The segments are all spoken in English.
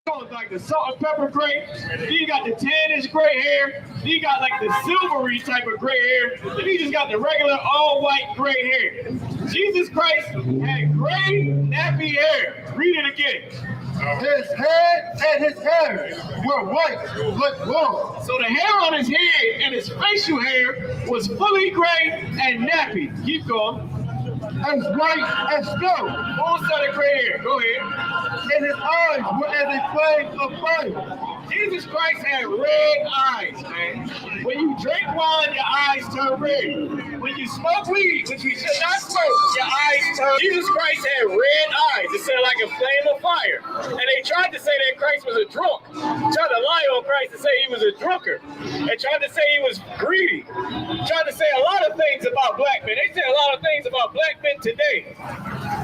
Like the salt and pepper gray, then you got the tannish gray hair, then you got like the silvery type of gray hair, then you just got the regular all white gray hair. Jesus Christ had gray nappy hair. Read it again. His head and his hair were white like wool. So the hair on his head and his facial hair was fully gray and nappy. Keep going. As white as snow. Full set of gray hair. Go ahead. And his eyes were as a flame of fire. Jesus Christ had red eyes, man. When you drink wine, your eyes turn red. When you smoke weed, which we should not smoke, your eyes turn. Jesus Christ had red eyes. It said like a flame of fire. And they tried to say that Christ was a drunk. Tried to lie on Christ and say he was a drunkard. And tried to say he was greedy. Tried to say a lot of things about black men. They say a lot of things about black men today.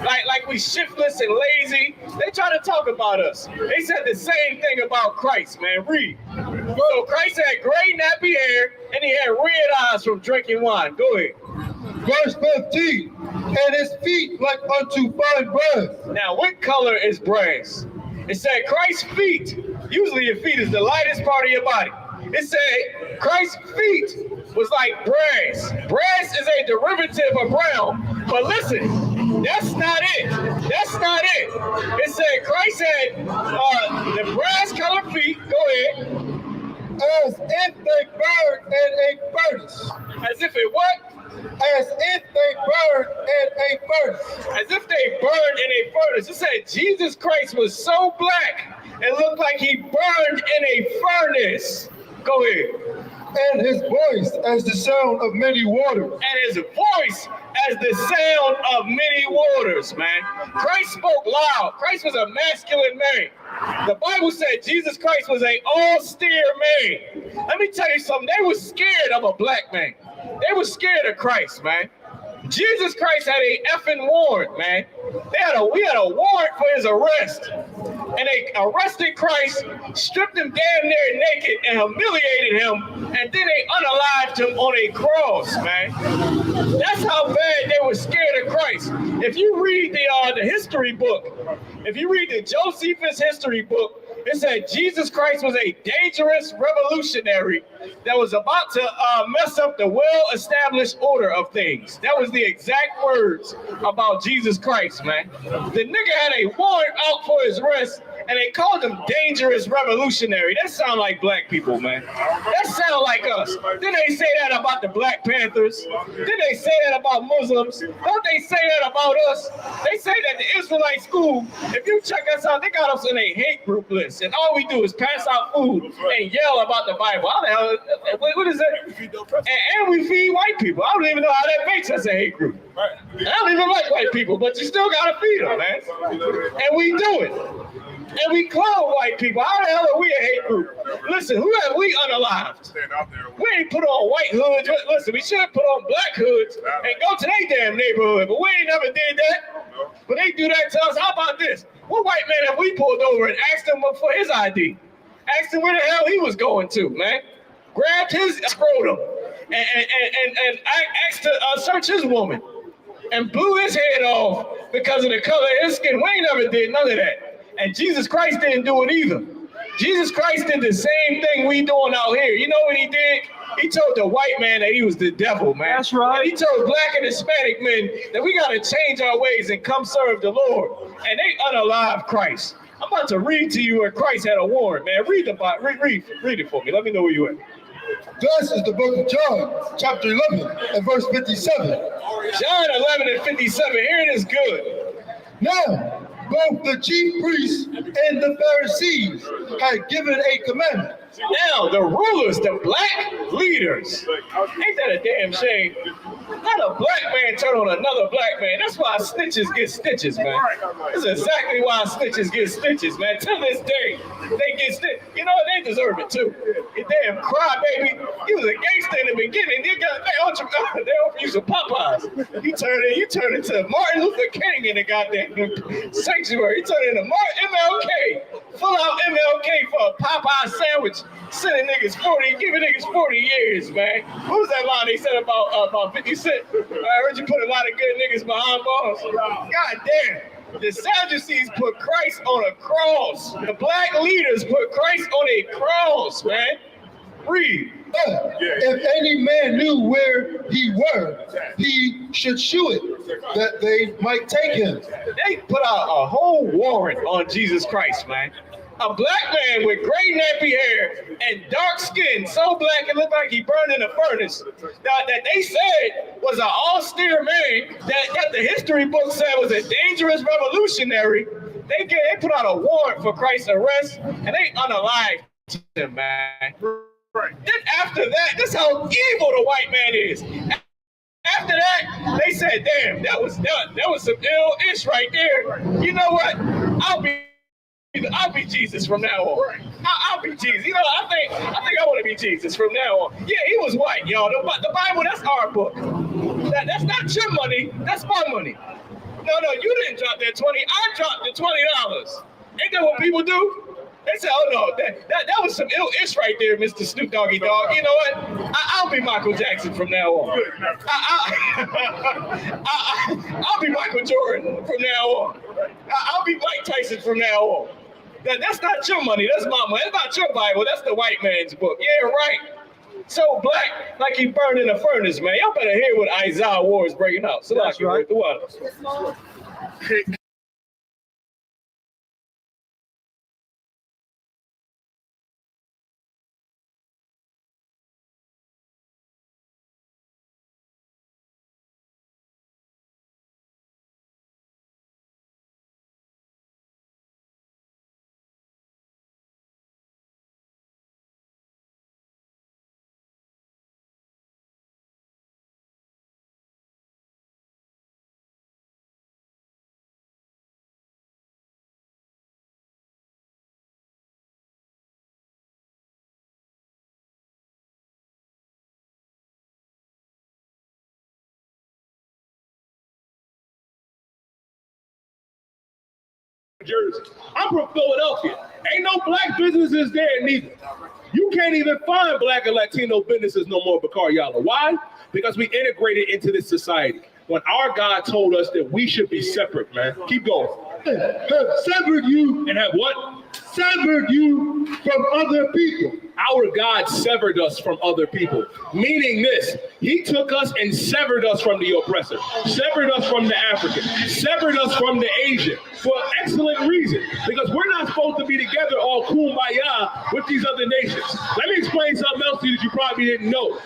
Like we shiftless and lazy. They try to talk about us. They said the same thing about Christ, man. Read. So Christ had gray nappy hair and he had red eyes from drinking wine. Go ahead. Verse 15. And his feet like unto fine brass. Now, what color is brass? It said Christ's feet. Usually your feet is the lightest part of your body. It said Christ's feet was like brass. Brass is a derivative of brown. But listen, that's not it. That's not it. It said Christ had the brass colored feet. Go ahead. As if they burned in a furnace. As if it what? As if they burned in a furnace. As if they burned in a furnace. It said Jesus Christ was so black, it looked like he burned in a furnace. Go ahead. And his voice as the sound of many waters. And his voice as the sound of many waters, man. Christ spoke loud. Christ was a masculine man. The Bible said Jesus Christ was an austere man. Let me tell you something. They were scared of a black man. They were scared of Christ, man. Jesus Christ had a effing warrant, man. We had a warrant for his arrest. And they arrested Christ, stripped him damn near naked, and humiliated him, and then they unalived him on a cross, man. That's how bad they were scared of Christ. If you read the history book, if you read the Josephus history book, it said Jesus Christ was a dangerous revolutionary that was about to mess up the well-established order of things. That was the exact words about Jesus Christ, man. The nigga had a warrant out for his arrest, and they called him dangerous revolutionary. That sound like black people, man. That sound like us. Then they say that about the Black Panthers. Then they say that about Muslims. Don't they say that about us? They say that the Israelite school, if you check us out, they got us in a hate group list. And all we do is pass out food and yell about the Bible. How the hell, what is that? And we feed white people. I don't even know how that makes us a hate group. I don't even like white people, but you still gotta feed them, man. And we do it. And we clone white people. How the hell are we a hate group? Listen, who have we unalived? We ain't put on white hoods. Listen, we should have put on black hoods and go to their damn neighborhood, but we ain't never did that. But they do that to us. How about this? What white man have we pulled over and asked him for his ID? Asked him where the hell he was going to, man. Grabbed his scrotum and asked to search his woman and blew his head off because of the color of his skin. We ain't never did none of that. And Jesus Christ didn't do it either. Jesus Christ did the same thing we doing out here. You know what he did? He told the white man that he was the devil, man. That's right. And he told black and Hispanic men that we got to change our ways and come serve the Lord. And they unalived Christ. I'm about to read to you where Christ had a warrant, man. Read the Bible. Read it for me. Let me know where you at. This is the book of John, chapter 11, and verse 57. John 11 and 57. Here it is good. Now, both the chief priests and the Pharisees had given a commandment. Now, the rulers, the black leaders, ain't that a damn shame? Not a black man turn on another black man. That's why snitches get stitches, man. That's exactly why snitches get stitches, man. To this day, they get stitches. You know, they deserve it, too. You damn crybaby. He was a gangster in the beginning. They offer you some Popeyes. You turn into Martin Luther King in the goddamn sanctuary. You turn into MLK. Full out MLK for a Popeye sandwich. Sending niggas 40, giving niggas 40 years, man. What was that line they said about 50 Cent? I heard you put a lot of good niggas behind bars. God damn. The Sadducees put Christ on a cross. The black leaders put Christ on a cross, man. Read. If any man knew where he were, he should shew it, that they might take him. They put out a whole warrant on Jesus Christ, man. A black man with gray nappy hair and dark skin, so black it looked like he burned in a furnace, that they said was an austere man, that the history book said was a dangerous revolutionary. They put out a warrant for Christ's arrest, and they unalived him, man. Right. Then after that, this is how evil the white man is. After that, they said, "Damn, that was some ill-ish right there. You know what? I'll be Jesus from now on. I'll be Jesus. You know, I think I want to be Jesus from now on." Yeah, he was white, y'all. The Bible, that's our book. That's not your money. That's my money. No, you didn't drop that 20. I dropped the $20. Ain't that what people do? They said, "Oh no, that was some ill-ish right there, Mr. Snoop Doggy Dogg. You know what? I'll be Michael Jackson from now on. I'll be Michael Jordan from now on. I'll be Mike Tyson from now on. That's not your money. That's my money. That's not your Bible. That's the white man's book. Yeah, right. So black, like he burned in a furnace, man. Y'all better hear what Isaiah War is breaking out. So that's right. The water. Jersey. I'm from Philadelphia. Ain't no black businesses there neither. You can't even find black and Latino businesses no more, YAHAWAH. Why? Because we integrated into this society. When our God told us that we should be separate, man. Keep going. Severed you. And have what? Severed you from other people. Our God severed us from other people. Meaning this, he took us and severed us from the oppressor, severed us from the African, severed us from the Asian for excellent reason. Because we're not supposed to be together all kumbaya with these other nations. Let me explain something else to you that you probably didn't know.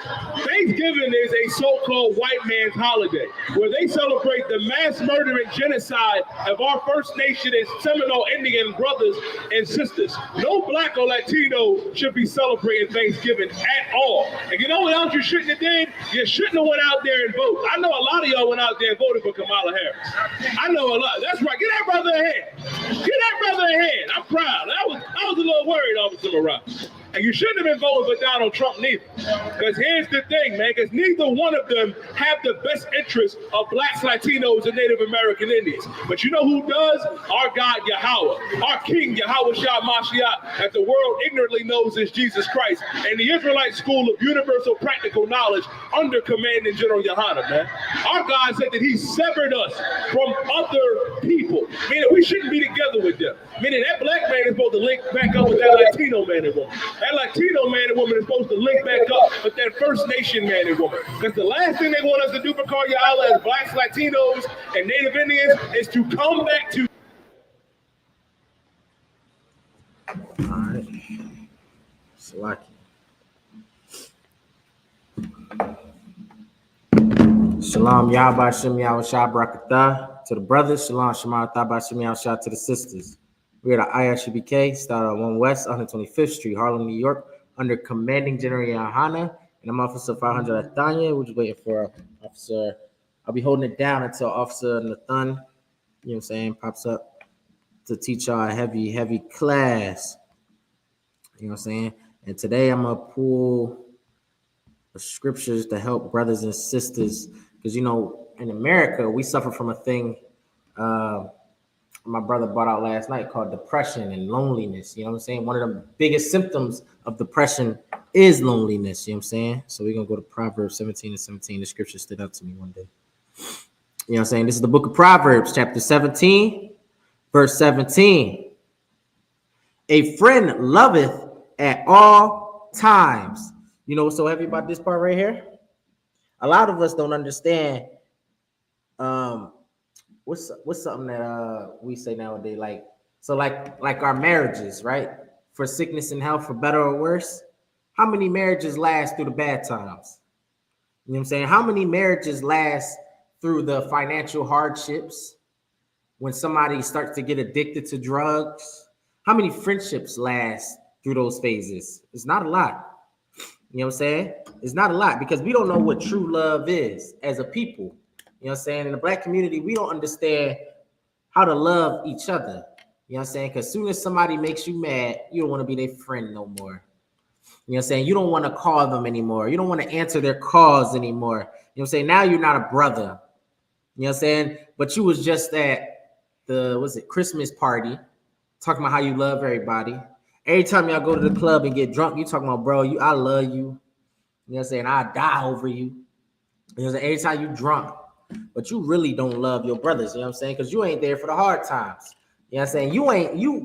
Thanksgiving is a so-called white man's holiday where they celebrate the mass murder and genocide of our First Nation and Seminole Indian brothers and sisters. No black or Latino should be celebrating Thanksgiving at all. And you know what else you shouldn't have did? You shouldn't have went out there and voted. I know a lot of y'all went out there and voted for Kamala Harris. I know a lot. That's right. Get that brother a hand. Get that brother a hand. I'm proud. I was a little worried, Officer Morales. And you shouldn't have been voting for Donald Trump neither. Because here's the thing, man, because neither one of them have the best interests of blacks, Latinos, and Native American Indians. But you know who does? Our God, YAHAWAH. Our King, YAHUSHA, mashiach, that the world ignorantly knows is Jesus Christ. And the Israelite School of Universal Practical Knowledge under Commanding General YAHANNA, man. Our God said that he severed us from other people. Meaning we shouldn't be together with them. Meaning that black man is supposed to link back up with that Latino man and woman. That Latino man and woman is supposed to link back up with that First Nation man and woman. Because the last thing they want us to do for YAHAWAH as blacks, Latinos, and Native Indians is to come back to. All right. Salaki. Shalom, Yahweh, Shem, YAHUSHA, Barakatah to the brothers. Shalom, Shema, Thabah, Shem, YAHUSHA to the sisters. We are the I.S.U.P.K, started on 1 West, 125th Street, Harlem, New York, under Commanding General YAHANNA, and I'm Officer 500 Athanya. We're just waiting for Officer. I'll be holding it down until Officer Nathan, you know what I'm saying, pops up to teach y'all a heavy class. You know what I'm saying? And today I'm going to pull the scriptures to help brothers and sisters, because, you know, in America, we suffer from a thing my brother brought out last night called depression and loneliness. You know what I'm saying? One of the biggest symptoms of depression is loneliness. You know what I'm saying? So we're going to go to Proverbs 17:17. The scripture stood out to me one day. You know what I'm saying? This is the book of Proverbs, chapter 17, Verse 17. A friend loveth at all times. You know what's so heavy about this part right here? A lot of us don't understand what's something that we say nowadays, like our marriages, right? For sickness and health, for better or worse. How many marriages last through the bad times? You know what I'm saying? How many marriages last through the financial hardships? When somebody starts to get addicted to drugs? How many friendships last through those phases? It's not a lot. You know what I'm saying? It's not a lot because we don't know what true love is as a people. You know what I'm saying? In the Black community, we don't understand how to love each other. You know what I'm saying? Because as soon as somebody makes you mad, you don't want to be their friend no more. You know what I'm saying? You don't want to call them anymore. You don't want to answer their calls anymore. You know what I'm saying? Now you're not a brother. You know what I'm saying? But you was just at the, Christmas party, talking about how you love everybody. Every time y'all go to the club and get drunk, you talking about, bro, I love you. You know what I'm saying? I die over you. You know what I'm saying? Every time you drunk, but you really don't love your brothers. You know what I'm saying? Because you ain't there for the hard times. You know what I'm saying?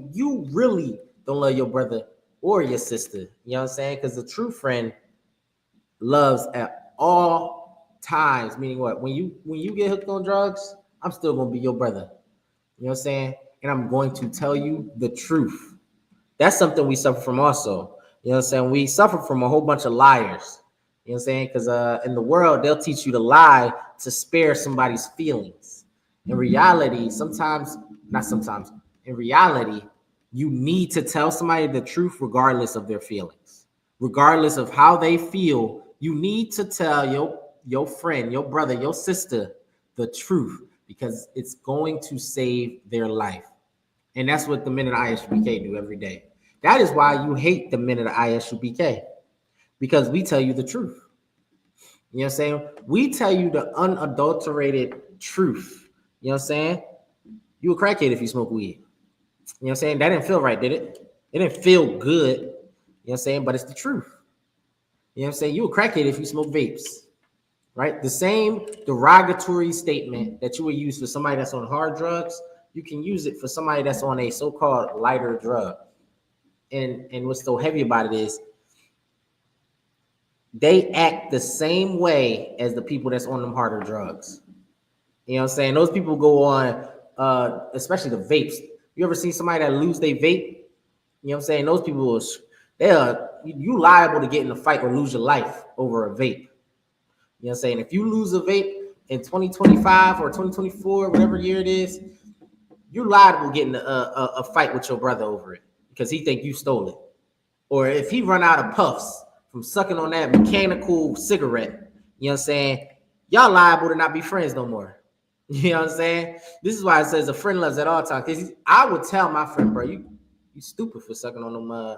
You really don't love your brother or your sister. You know what I'm saying? Because the true friend loves at all times. Meaning what? When you get hooked on drugs, I'm still gonna be your brother. You know what I'm saying? And I'm going to tell you the truth. That's something we suffer from also. You know what I'm saying? We suffer from a whole bunch of liars. You know what I'm saying? Because in the world, they'll teach you to lie to spare somebody's feelings. In reality, in reality, you need to tell somebody the truth regardless of their feelings. Regardless of how they feel, you need to tell your friend, your brother, your sister the truth because it's going to save their life. And that's what the men of the I.S.U.P.K do every day. That is why you hate the men of the I.S.U.P.K, because we tell you the truth. You know what I'm saying? We tell you the unadulterated truth. You know what I'm saying? You a crackhead if you smoke weed. You know what I'm saying? That didn't feel right, did it? It didn't feel good. You know what I'm saying? But it's the truth. You know what I'm saying? You a crackhead if you smoke vapes. Right? The same derogatory statement that you would use for somebody that's on hard drugs, you can use it for somebody that's on a so-called lighter drug. And what's so heavy about it is they act the same way as the people that's on them harder drugs. You know what I'm saying? Those people go on, especially the vapes. You ever see somebody that lose their vape? You know what I'm saying? Those people, you liable to get in a fight or lose your life over a vape. You know what I'm saying? If you lose a vape in 2025 or 2024, whatever year it is, you're liable to get in a fight with your brother over it because he think you stole it. Or if he run out of puffs from sucking on that mechanical cigarette, you know what I'm saying? Y'all liable to not be friends no more. You know what I'm saying? This is why it says a friend loves at all times. Because I would tell my friend, bro, you stupid for sucking on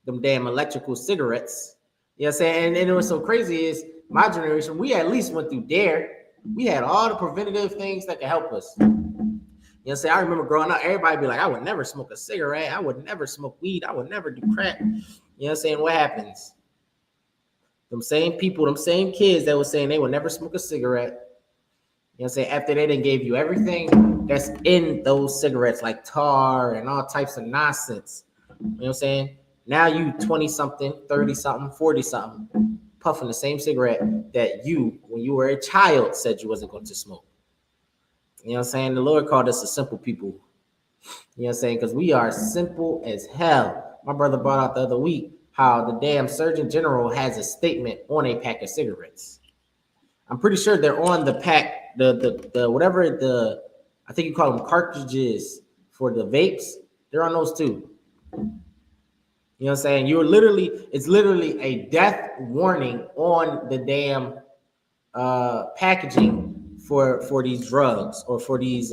them damn electrical cigarettes. You know what I'm saying? And what's so crazy is my generation, we at least went through DARE. We had all the preventative things that could help us. You know what I'm saying? I remember growing up, everybody be like, I would never smoke a cigarette. I would never smoke weed. I would never do crack. You know what I'm saying? What happens? Them same people, them same kids that were saying they would never smoke a cigarette. You know what I'm saying? After they done gave you everything that's in those cigarettes, like tar and all types of nonsense. You know what I'm saying? Now you 20-something, 30-something, 40-something, puffing the same cigarette that you, when you were a child, said you wasn't going to smoke. You know what I'm saying? The Lord called us a simple people. You know what I'm saying? Because we are simple as hell. My brother brought out the other week how the damn Surgeon General has a statement on a pack of cigarettes. I'm pretty sure they're on the pack, the whatever the, I think you call them cartridges for the vapes. They're on those too. You know what I'm saying? It's literally a death warning on the damn packaging for these drugs or for these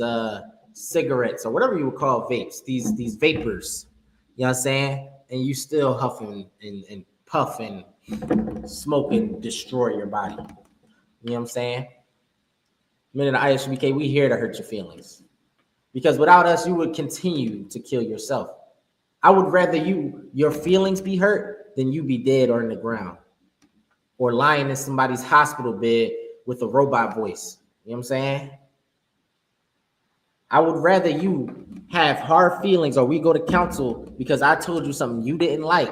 cigarettes or whatever you would call vapes, these vapors. You know what I'm saying? And you still huffing and puffing, smoking, destroy your body. You know what I'm saying? Men of the I.S.U.P.K, we here to hurt your feelings. Because without us, you would continue to kill yourself. I would rather your feelings be hurt than you be dead or in the ground. Or lying in somebody's hospital bed with a robot voice. You know what I'm saying? I would rather you have hard feelings, or we go to counsel because I told you something you didn't like,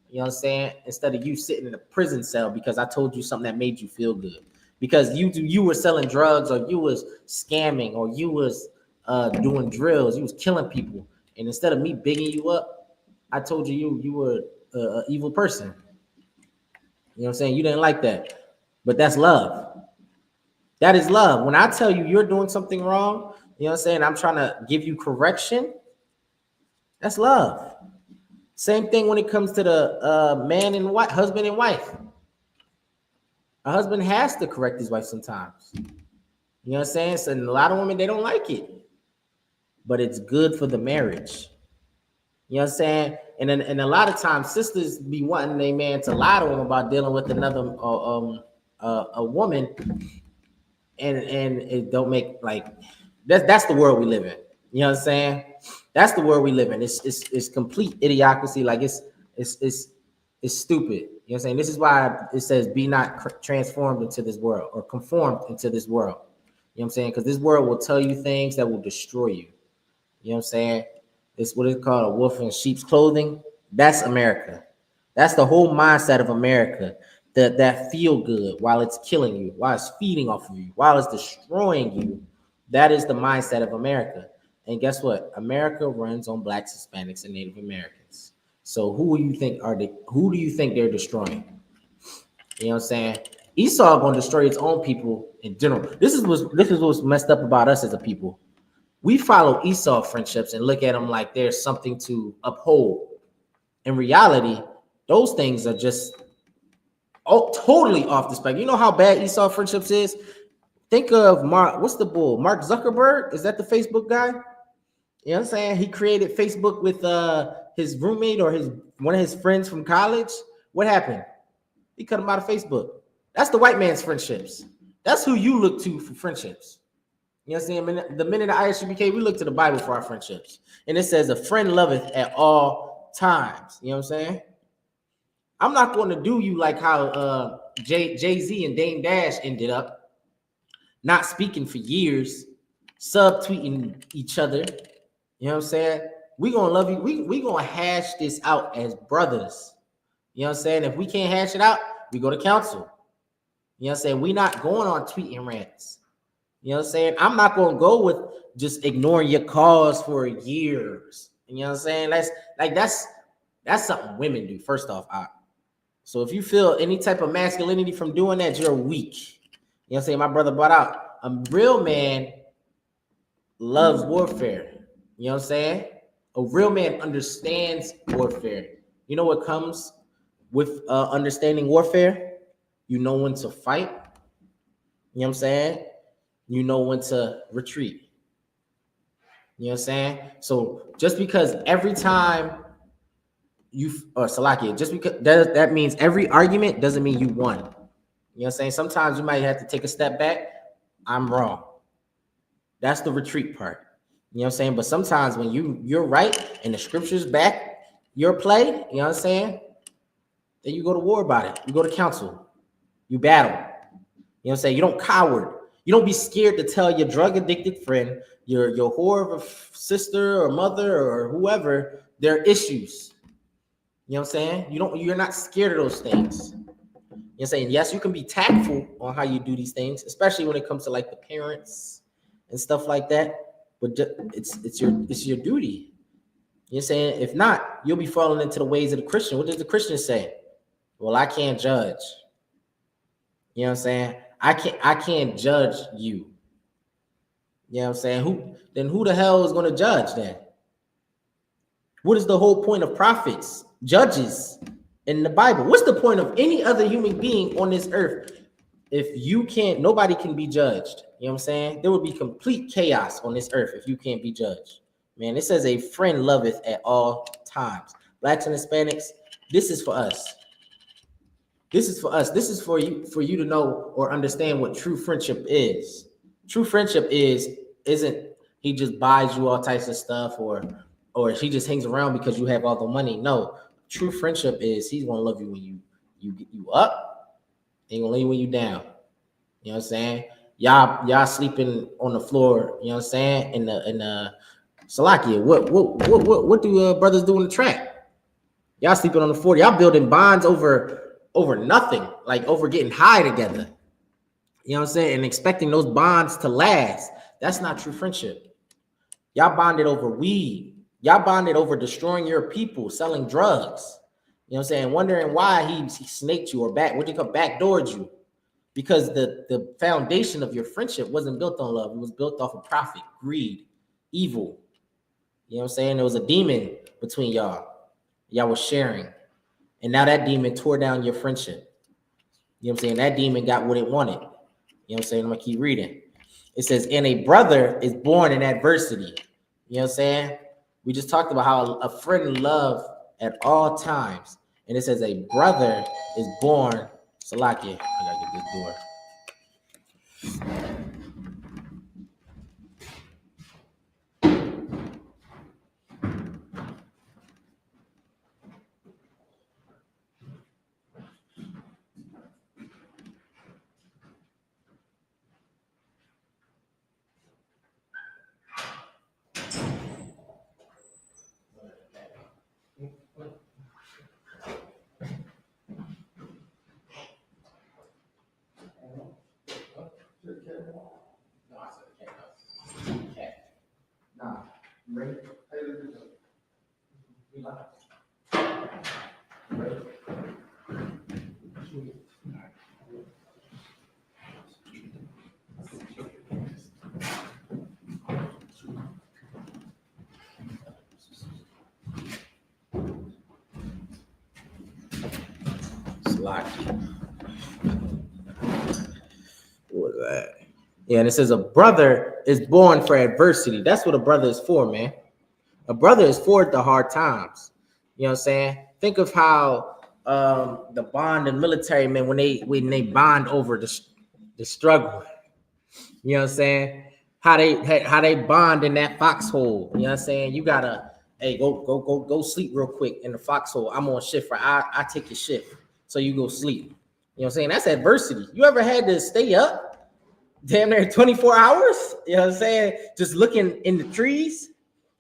you know what I'm saying? Instead of you sitting in a prison cell because I told you something that made you feel good. Because you were selling drugs, or you was scamming, or you was doing drills, you was killing people. And instead of me bigging you up, I told you were an evil person. You know what I'm saying? You didn't like that. But that's love. That is love. When I tell you you're doing something wrong, you know what I'm saying? I'm trying to give you correction. That's love. Same thing when it comes to the man and wife, husband and wife. A husband has to correct his wife sometimes. You know what I'm saying? So a lot of women, they don't like it. But it's good for the marriage. You know what I'm saying? And a lot of times sisters be wanting their man to lie to them about dealing with another a woman, and it don't make like that's the world we live in. You know what I'm saying? That's the world we live in. It's complete idiocracy. Like it's stupid. You know what I'm saying? This is why it says be not transformed into this world, or conformed into this world. You know what I'm saying? Because this world will tell you things that will destroy you. You know what I'm saying? It's what it's called, a wolf in sheep's clothing. That's America. That's the whole mindset of America. That feel good while it's killing you, while it's feeding off of you, while it's destroying you. That is the mindset of America. And guess what? America runs on blacks, Hispanics, and Native Americans. So who do you think they're destroying? You know what I'm saying? Esau gonna destroy its own people in general. This is what's messed up about us as a people. We follow Esau friendships and look at them like there's something to uphold. In reality, those things are just totally off the spectrum. You know how bad Esau friendships is? Think of Mark Zuckerberg. Is that the Facebook guy? You know what I'm saying? He created Facebook with his roommate or one of his friends from college. What happened? He cut him out of Facebook. That's the white man's friendships. That's who you look to for friendships. You know what I'm saying? The men in the I.S.U.P.K, we look to the Bible for our friendships. And it says, a friend loveth at all times. You know what I'm saying? I'm not going to do you like how Jay-Z and Dame Dash ended up not speaking for years, subtweeting each other. You know what I'm saying? We going to love you. We going to hash this out as brothers. You know what I'm saying? If we can't hash it out, we go to council. You know what I'm saying? We not going on tweeting rants. You know what I'm saying? I'm not going to go with just ignoring your calls for years. You know what I'm saying? That's something women do, first off. So if you feel any type of masculinity from doing that, you're weak. You know what I'm saying? My brother brought out, a real man loves warfare. You know what I'm saying? A real man understands warfare. You know what comes with understanding warfare? You know when to fight. You know what I'm saying? You know when to retreat. You know what I'm saying? So just because every time just because that means every argument doesn't mean you won. You know what I'm saying? Sometimes you might have to take a step back. I'm wrong. That's the retreat part. You know what I'm saying? But sometimes when you're right and the scriptures back your play, you know what I'm saying? Then you go to war about it. You go to council. You battle. You know what I'm saying? You don't coward. You don't be scared to tell your drug addicted friend, your whore of a sister or mother or whoever, their issues. You know what I'm saying? You're not scared of those things. You know what I'm saying? Yes, you can be tactful on how you do these things, especially when it comes to like the parents and stuff like that. But it's your duty. You know what I'm saying? If not, you'll be falling into the ways of the Christian. What does the Christian say? Well, I can't judge. You know what I'm saying? I can't judge you. You know what I'm saying? Who the hell is going to judge then? What is the whole point of prophets, judges in the Bible? What's the point of any other human being on this earth? If you can't, nobody can be judged. You know what I'm saying? There would be complete chaos on this earth if you can't be judged. Man, it says a friend loveth at all times. Blacks and Hispanics, this is for us. This is for us. This is for you to know or understand what true friendship is. True friendship isn't he just buys you all types of stuff or he just hangs around because you have all the money. No, true friendship is he's gonna love you when you up, and he's gonna leave you when you down. You know what I'm saying? Y'all sleeping on the floor, you know what I'm saying? In the Salakia, what do brothers do in the track? Y'all sleeping on the 40. Y'all building bonds over nothing, like over getting high together. You know what I'm saying? And expecting those bonds to last. That's not true friendship. Y'all bonded over weed. Y'all bonded over destroying your people, selling drugs. You know what I'm saying? Wondering why he snaked you or backdoored you. Because the foundation of your friendship wasn't built on love. It was built off of profit, greed, evil. You know what I'm saying? There was a demon between y'all. Y'all was sharing. And now that demon tore down your friendship. You know what I'm saying? That demon got what it wanted. You know what I'm saying? I'm going to keep reading. It says, and a brother is born in adversity. You know what I'm saying? We just talked about how a friend love at all times. And it says a brother is born. Salakia, I got to get this door. What was that? Yeah, and it says a brother is born for adversity. That's what a brother is for, man. A brother is for the hard times. You know what I'm saying? Think of how the bond in military men when they bond over the struggle. You know what I'm saying? How they bond in that foxhole. You know what I'm saying? You gotta, hey, go sleep real quick in the foxhole. I'm on shift for I take your shift. So you go sleep. You know what I'm saying? That's adversity. You ever had to stay up damn near 24 hours? You know what I'm saying? Just looking in the trees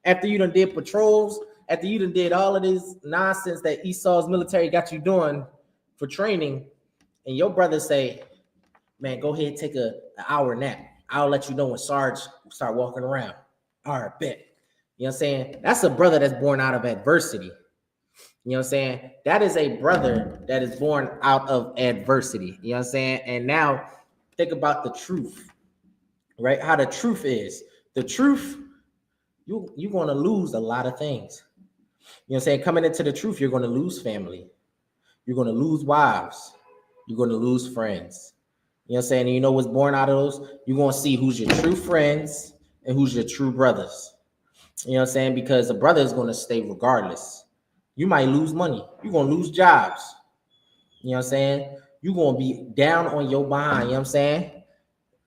after you done did patrols, after you done did all of this nonsense that Esau's military got you doing for training, and your brother say, man, go ahead, take an hour nap. I'll let you know when Sarge start walking around. All right, bet. You know what I'm saying? That's a brother that's born out of adversity. You know what I'm saying? That is a brother that is born out of adversity. You know what I'm saying? And now think about the truth, right? How the truth is. The truth, you're going to lose a lot of things. You know what I'm saying? Coming into the truth, you're going to lose family. You're going to lose wives. You're going to lose friends. You know what I'm saying? And you know what's born out of those? You're going to see who's your true friends and who's your true brothers. You know what I'm saying? Because a brother is going to stay regardless. You might lose money. You're going to lose jobs. You know what I'm saying? You're going to be down on your behind. You know what I'm saying?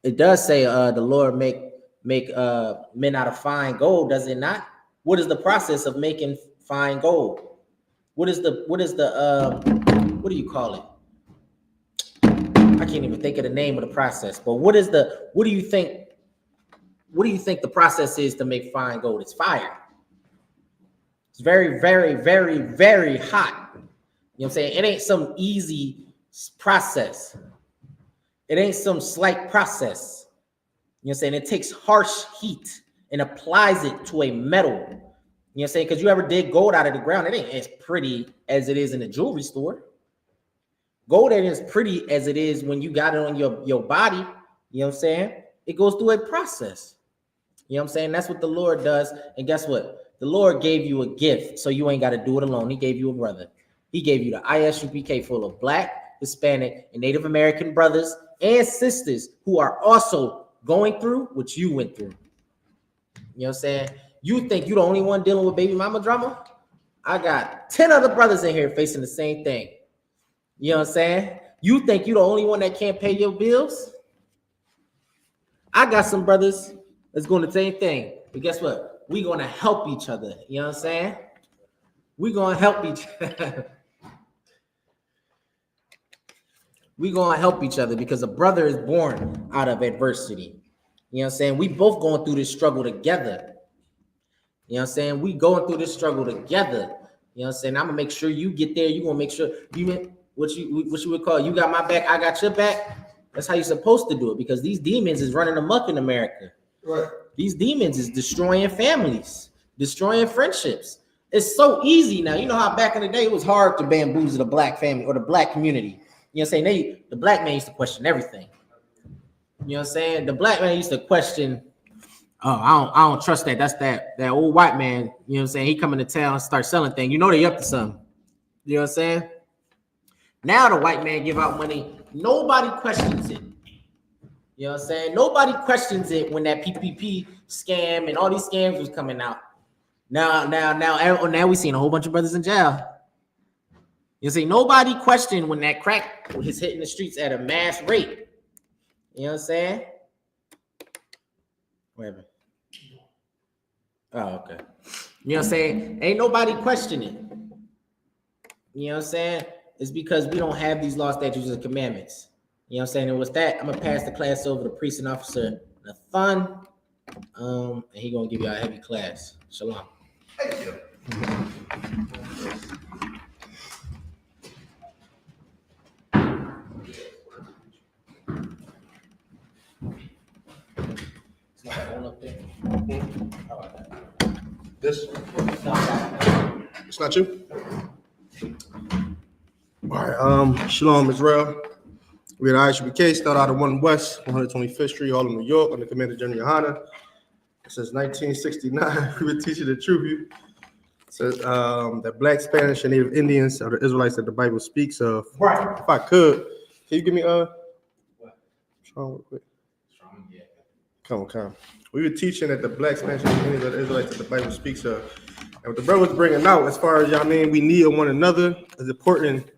It does say the Lord make men out of fine gold, does it not? What is the process of making fine gold? What do you call it? I can't even think of the name of the process, but what do you think the process is to make fine gold? It's fire. It's very, very, very, very hot. You know what I'm saying? It ain't some easy process. It ain't some slight process. You know what I'm saying? It takes harsh heat and applies it to a metal. You know what I'm saying? Because you ever dig gold out of the ground, it ain't as pretty as it is in the jewelry store. Gold ain't as pretty as it is when you got it on your body. You know what I'm saying? It goes through a process. You know what I'm saying? That's what the Lord does. And guess what? The Lord gave you a gift, so you ain't got to do it alone. He gave you a brother. He gave you the I.S.U.P.K full of Black, Hispanic, and Native American brothers and sisters who are also going through what you went through. You know what I'm saying? You think you're the only one dealing with baby mama drama? I got 10 other brothers in here facing the same thing. You know what I'm saying? You think you're the only one that can't pay your bills? I got some brothers that's going to the same thing. But guess what? We're going to help each other. You know what I'm saying? We're going to help each other. We're going to help each other because a brother is born out of adversity. You know what I'm saying? We both going through this struggle together. You know what I'm saying? We going through this struggle together. You know what I'm saying? I'm gonna make sure you get there. You gonna make sure you what you would call you got my back, I got your back. That's how you're supposed to do it, because these demons is running amok in America. Right. These demons is destroying families, destroying friendships. It's so easy now. You know how back in the day it was hard to bamboozle the black family or the black community. You know what I'm saying? The black man used to question everything. You know what I'm saying? The black man used to question, oh, I don't trust that. That's that old white man. You know what I'm saying? He come into town and start selling things. You know they up to something. You know what I'm saying? Now the white man give out money. Nobody questions it. You know what I'm saying? Nobody questions it when that PPP scam and all these scams was coming out. Now we seeing a whole bunch of brothers in jail. You see, nobody questioned when that crack was hitting the streets at a mass rate. You know what I'm saying? Whatever. Oh, okay. You know what I'm saying? Ain't nobody questioning. You know what I'm saying? It's because we don't have these law, statutes, and commandments. You know what I'm saying? And with that, I'm gonna pass the class over to Priest and Officer Nathan. And he gonna give you a heavy class. Shalom. Thank you. This? It's not you? All right, Shalom, Israel. We at I.S.U.P.K, start out of 1 West, 125th Street, Harlem, New York, under Commander General YAHANNA. Since 1969, we've been teaching the truth. It says that Black, Spanish, and Native Indians are the Israelites that the Bible speaks of. Right. If I could, can you give me Strong real quick? Strong, yeah. Come on. We were teaching that the Black, Spanish, and Native Indians are the Israelites that the Bible speaks of. And what the brother was bringing out, as far as we need one another, is important.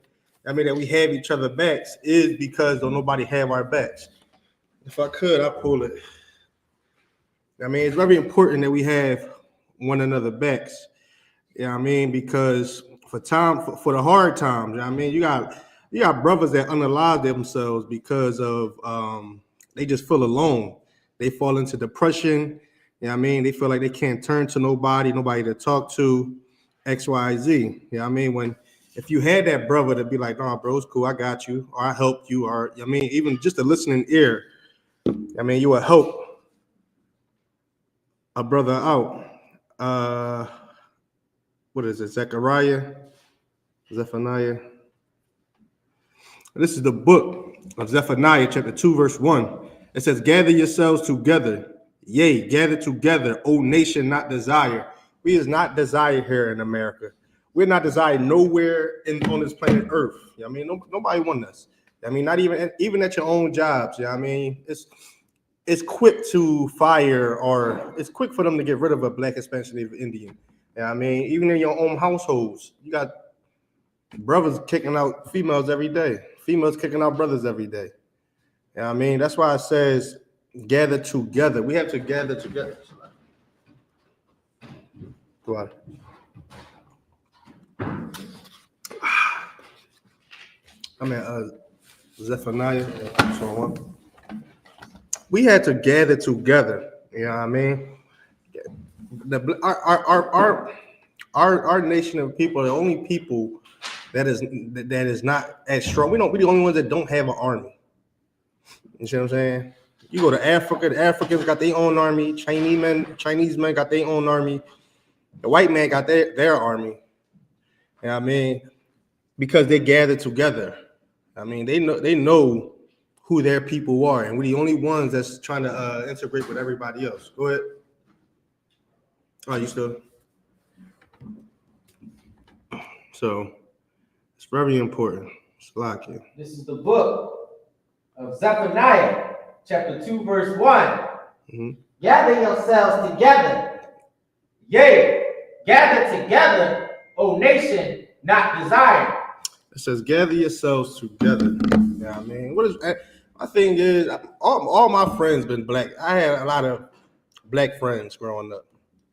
That we have each other backs is because don't nobody have our backs. If I could, I'll pull it. It's very important that we have one another backs. Because for the hard times, you got brothers that unalive themselves because of they just feel alone. They fall into depression. They feel like they can't turn to nobody to talk to, X, Y, Z. If you had that brother to be like, nah, bro, it's cool, I got you, or I helped you, or even just a listening ear, you will help a brother out. What is it? Zephaniah. This is the book of Zephaniah, chapter 2, verse 1. It says, gather yourselves together. Yea, gather together, O nation not desire. We is not desired here in America. We're not desired nowhere on this planet Earth. Nobody wants us. Not even at your own jobs. It's quick to fire, or it's quick for them to get rid of a Black, Spanish, Native Indian. Even in your own households, you got brothers kicking out females every day. Females kicking out brothers every day. That's why it says gather together. We have to gather together. Go on. Zephaniah. We had to gather together. Our nation of people are the only people that is not as strong. We're the only ones that don't have an army. You see what I'm saying? You go to Africa, the Africans got their own army. Chinese men got their own army. The white man got their army. Because they gather together. They know who their people are, and we're the only ones that's trying to integrate with everybody else. Go ahead. Oh, you still? So it's very important. Shalaki. This is the book of Zephaniah, chapter 2, verse 1. Mm-hmm. Gather yourselves together. Yea, gather together, O nation not desired. It says, gather yourselves together. My thing is, all my friends been Black. I had a lot of Black friends growing up.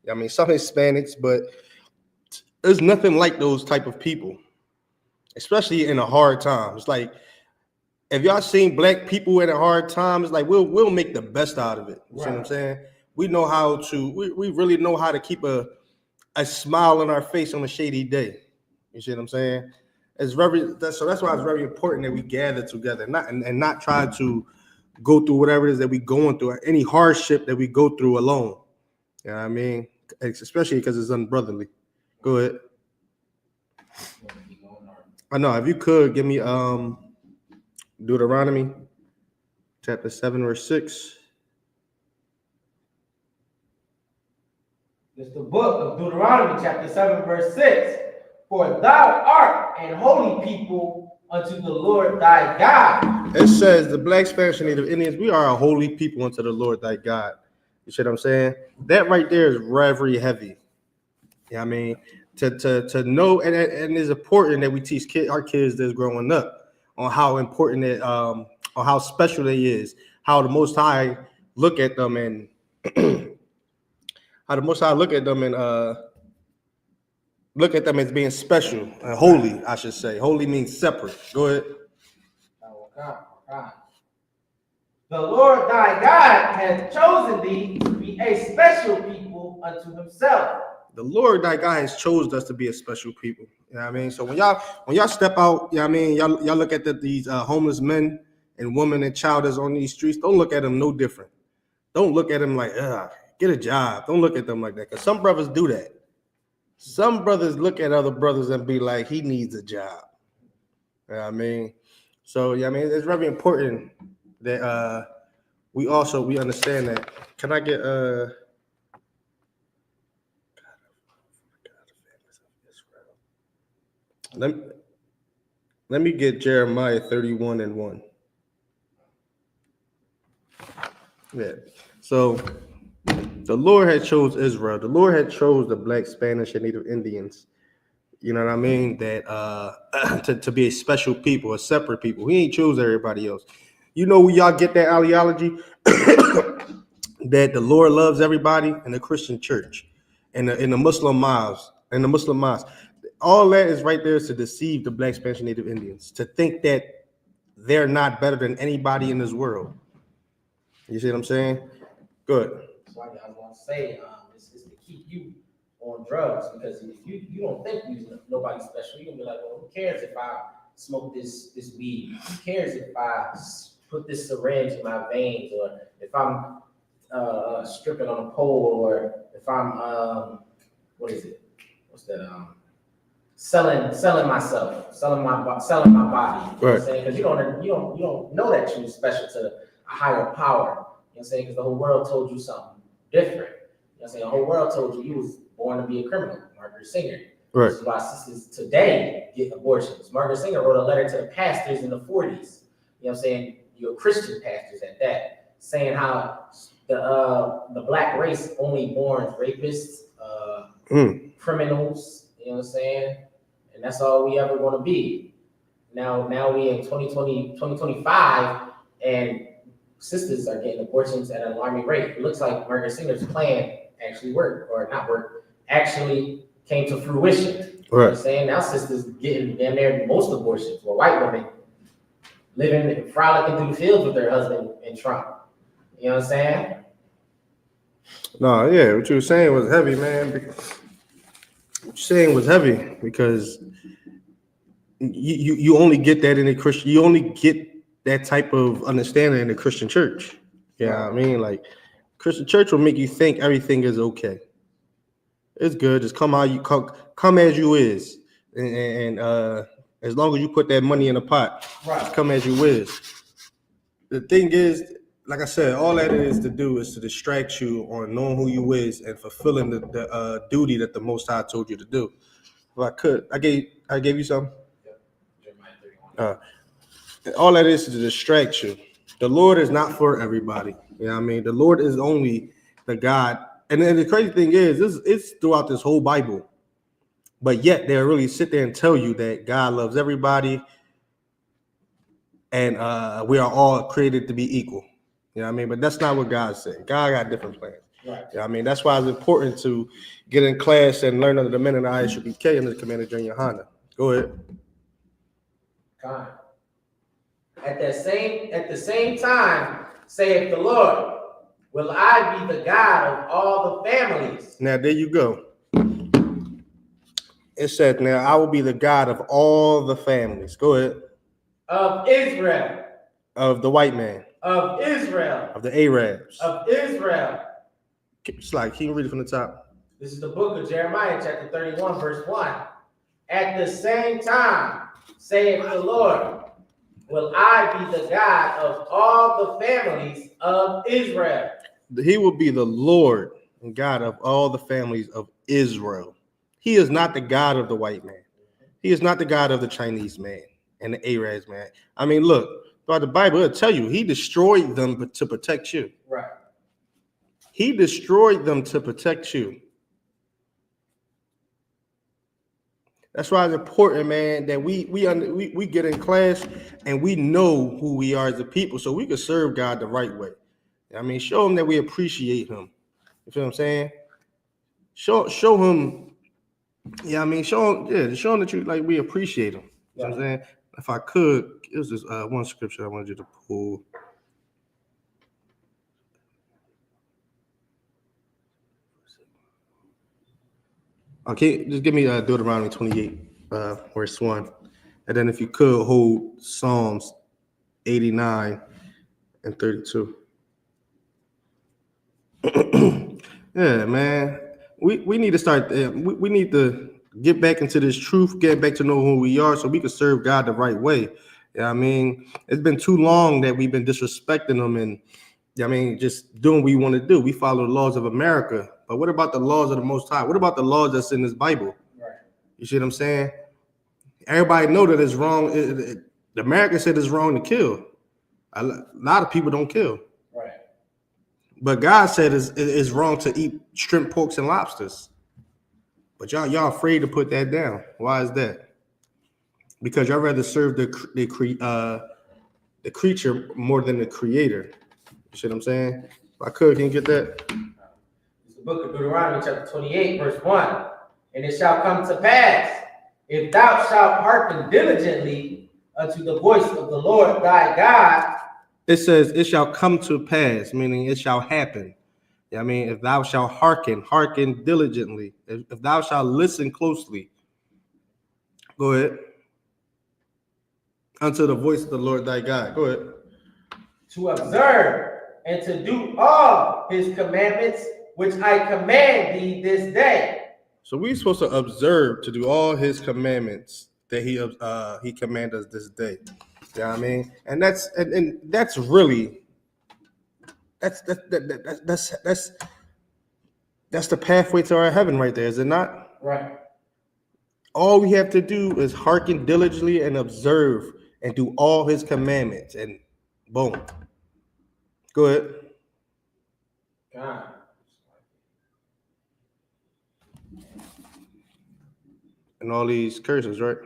Some Hispanics, but there's nothing like those type of people, especially in a hard time. It's like, if y'all seen Black people in a hard time, it's like we'll make the best out of it. You see what I'm saying? We know how to. We really know how to keep a a smile on our face on a shady day. You see what I'm saying? It's that's why it's very important that we gather together, and not try to go through whatever it is that we going through, any hardship that we go through alone. You know what I mean? Especially because it's unbrotherly. Go ahead. I know, if you could give me Deuteronomy chapter 7, verse 6. It's the book of Deuteronomy, chapter 7, verse 6. For thou art an holy people unto the Lord thy God. It says the Black, Spanish, and Native Indians, we are a holy people unto the Lord thy God. You see what I'm saying? That right there is very heavy. You know what I mean? To know, and it's important that we teach our kids that's growing up on how important it, on how special they is, how the Most High look at them, and how the Most High look at them as being special and holy, I should say. Holy means separate. Go ahead. The Lord thy God has chosen thee to be a special people unto himself. The Lord thy God has chosen us to be a special people. You know what I mean? So when y'all step out, you know what I mean, y'all look at these homeless men and women and child that's on these streets, don't look at them no different. Don't look at them like, get a job. Don't look at them like that. Because some brothers do that. Some brothers look at other brothers and be like, he needs a job. You know what I mean? So, yeah, I mean, it's very important that we understand that. Can I get let me get Jeremiah 31:1. Yeah. So the Lord had chose Israel. The Lord had chose the Black, Spanish, and Native Indians. You know what I mean? That to be a special people, a separate people. He ain't chose everybody else. You know where y'all get that ideology? That the Lord loves everybody in the Christian church, and in the Muslim mosques, all that is right there is to deceive the Black, Spanish, and Native Indians, to think that they're not better than anybody in this world. You see what I'm saying? Good. So I was gonna say, this is to keep you on drugs, because if you don't think nobody's special, you're gonna be like, well, who cares if I smoke this weed? Who cares if I put this syringe in my veins, or if I'm stripping on a pole, or if I'm selling myself, selling my body. You know what I'm saying? Because you don't know that you're special to a higher power. You know what I'm saying? Because the whole world told you something different. You know what I'm saying? The whole world told you was born to be a criminal, Margaret Singer. Right. This is why sisters today get abortions. Margaret Singer wrote a letter to the pastors in the 40s. You know what I'm saying? Your Christian pastors at that, saying how the black race only born rapists, criminals. You know what I'm saying? And that's all we ever want to be. Now we in 2025, and sisters are getting abortions at an alarming rate. It looks like Margaret Singer's plan actually worked, or not worked, actually came to fruition. Right. You know what I'm saying? Now sisters getting damn near most abortions, well, white women living and frolicking through the fields with their husband in Trump. You know what I'm saying? No, yeah, what you were saying was heavy, man. What you're saying was heavy because you only get that in a Christian. You only get that type of understanding in the Christian church. Yeah, you know what I mean, like Christian church will make you think everything is okay. It's good. Just come as you is, and as long as you put that money in the pot, right. Come as you is. The thing is, like I said, all that is to do is to distract you on knowing who you is and fulfilling the duty that the Most High told you to do. If I could, I gave you something. All that is to distract you. The Lord is not for everybody. You know what I mean? The Lord is only the God. And then the crazy thing is, it's throughout this whole Bible. But yet they'll really sit there and tell you that God loves everybody and we are all created to be equal. You know what I mean? But that's not what God said. God got different plans. Right. You know what I mean? That's why it's important to get in class and learn under the men of the I.S.U.P.K and the Commander General YAHANNA. Go ahead. God. At the same time, saith the Lord, will I be the God of all the families. Now there you go. It said, now I will be the God of all the families. Go ahead. Of Israel. Of the white man. Of Israel. Of the Arabs. Of Israel. It's like, can you read it from the top? This is the book of Jeremiah, chapter 31, verse 1. At the same time, saith the Lord, will I be the God of all the families of Israel. He will be the Lord and God of all the families of Israel. He is not the God of the white man. He is not the God of the Chinese man and the Arabs man. I mean, look, throughout the Bible, it'll tell you he destroyed them to protect you. Right. He destroyed them to protect you. That's why it's important, man, that we get in class and we know who we are as a people, so we can serve God the right way. I mean, show him that we appreciate him. You feel what I'm saying? Show him. Yeah, I mean, show him that you like we appreciate him. You know what I'm saying? If I could, it was this one scripture I wanted you to pull. Okay, just give me Deuteronomy 28, verse 1. And then if you could hold Psalms 89 and 32. Yeah, man. We need to start, we need to get back into this truth, get back to know who we are so we can serve God the right way. Yeah, I mean, it's been too long that we've been disrespecting him and, I mean, just doing what we want to do. We follow the laws of America. But what about the laws of the Most High? What about the laws that's in this Bible? Right. You see what I'm saying? Everybody know that it's wrong. America said it's wrong to kill. A lot of people don't kill. Right. But God said it's wrong to eat shrimp, porks, and lobsters. But y'all afraid to put that down. Why is that? Because y'all rather serve the creature more than the creator. You see what I'm saying? If I could, can you get that? Book of Deuteronomy, chapter 28, verse 1. And it shall come to pass, if thou shalt hearken diligently unto the voice of the Lord thy God. It says, it shall come to pass, meaning it shall happen. I mean, if thou shalt hearken diligently, if thou shalt listen closely. Go ahead. Unto the voice of the Lord thy God. Go ahead. To observe and to do all his commandments, which I command thee this day. So we're supposed to observe to do all his commandments that he commanded us this day. You know what I mean? And that's really that's the pathway to our heaven right there, is it not? Right. All we have to do is hearken diligently and observe and do all his commandments, and boom. Go ahead. God. And all these curses, right?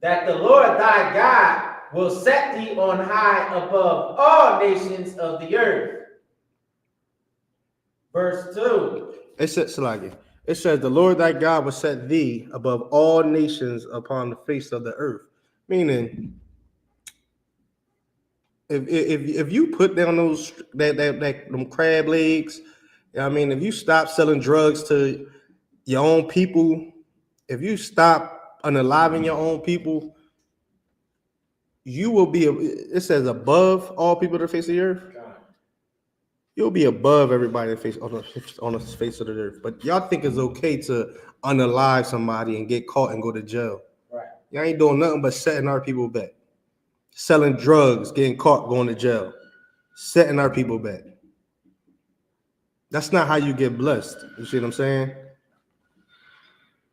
That the Lord thy God will set thee on high above all nations of the earth. Verse 2. It says, the Lord thy God will set thee above all nations upon the face of the earth. Meaning, if you put down those them crab legs, I mean, if you stop selling drugs to your own people, if you stop unaliving your own people, you will be, it says above all people that face the earth. You'll be above everybody that face on the face of the earth. But y'all think it's okay to unalive somebody and get caught and go to jail. Right. Y'all ain't doing nothing but setting our people back. Selling drugs, getting caught, going to jail. Setting our people back. That's not how you get blessed. You see what I'm saying?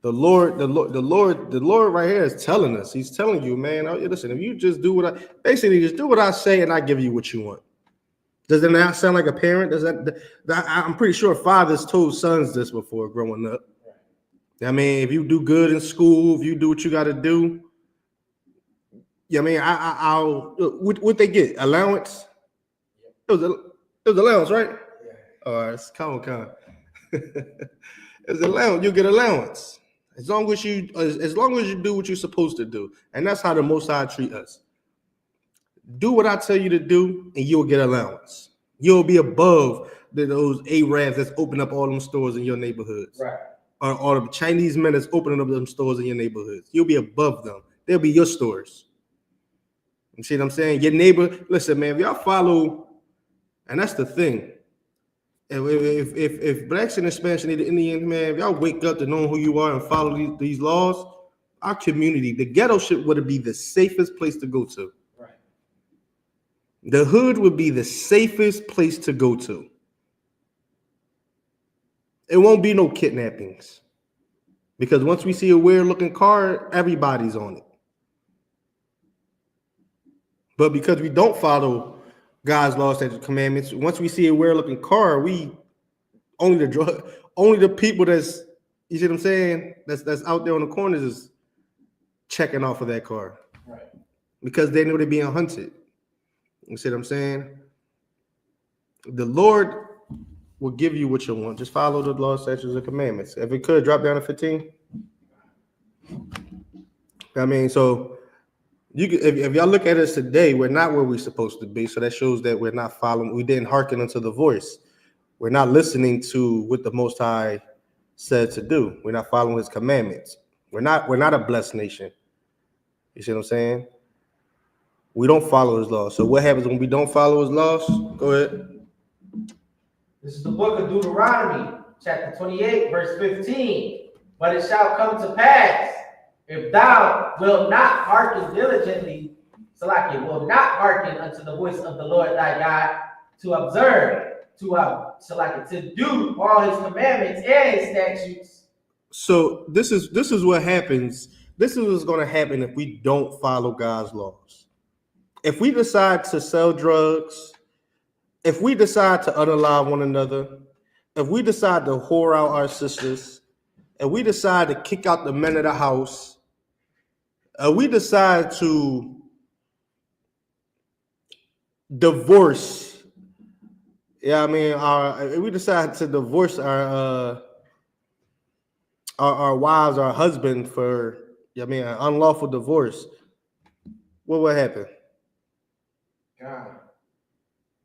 The Lord right here is telling us. He's telling you, man, listen, if you just do just do what I say and I give you what you want. Does that not sound like a parent? I'm pretty sure fathers told sons this before growing up. I mean, if you do good in school, if you do what you got to do, I mean, I'll what they get? Allowance? It was allowance, right? Yeah. All right, it's come on. It's allowance. You get allowance. As long as you do what you're supposed to do. And that's how the Most High treat us. Do what I tell you to do, and you'll get allowance. You'll be above those Arabs that's open up all them stores in your neighborhoods. Right. or the Chinese men that's opening up them stores in your neighborhoods. You'll be above them. They'll be your stores. You see what I'm saying? Your neighbor, listen, man, if y'all follow, and that's the thing. If blacks and Hispanics and the Indians, man, if y'all wake up to knowing who you are and follow these laws, our community, the ghetto shit would be the safest place to go to. Right. The hood would be the safest place to go to. It won't be no kidnappings. Because once we see a weird looking car, everybody's on it. But because we don't follow God's laws and commandments, once we see a weird looking car, only the people that's, you see what I'm saying, that's out there on the corners is checking off of that car. Right. Because they know they're being hunted. You see what I'm saying? The Lord will give you what you want. Just follow the law, statutes, and commandments. If it could, drop down to 15. I mean, so if y'all look at us today, we're not where we're supposed to be. So that shows that we're not following. We didn't hearken unto the voice. We're not listening to what the Most High said to do. We're not following His commandments. We're not a blessed nation. You see what I'm saying? We don't follow His laws. So what happens when we don't follow His laws? Go ahead. This is the book of Deuteronomy, chapter 28, verse 15. But it shall come to pass, if thou wilt not hearken diligently, Salaki, will not hearken unto the voice of the Lord thy God, to observe, to do all His commandments and His statutes. So this is what happens. This is what's going to happen if we don't follow God's laws. If we decide to sell drugs, if we decide to unalive one another, if we decide to whore out our sisters, if we decide to kick out the men of the house, we decide to divorce, we decide to divorce our wives, our husband for, an unlawful divorce, what will happen? God.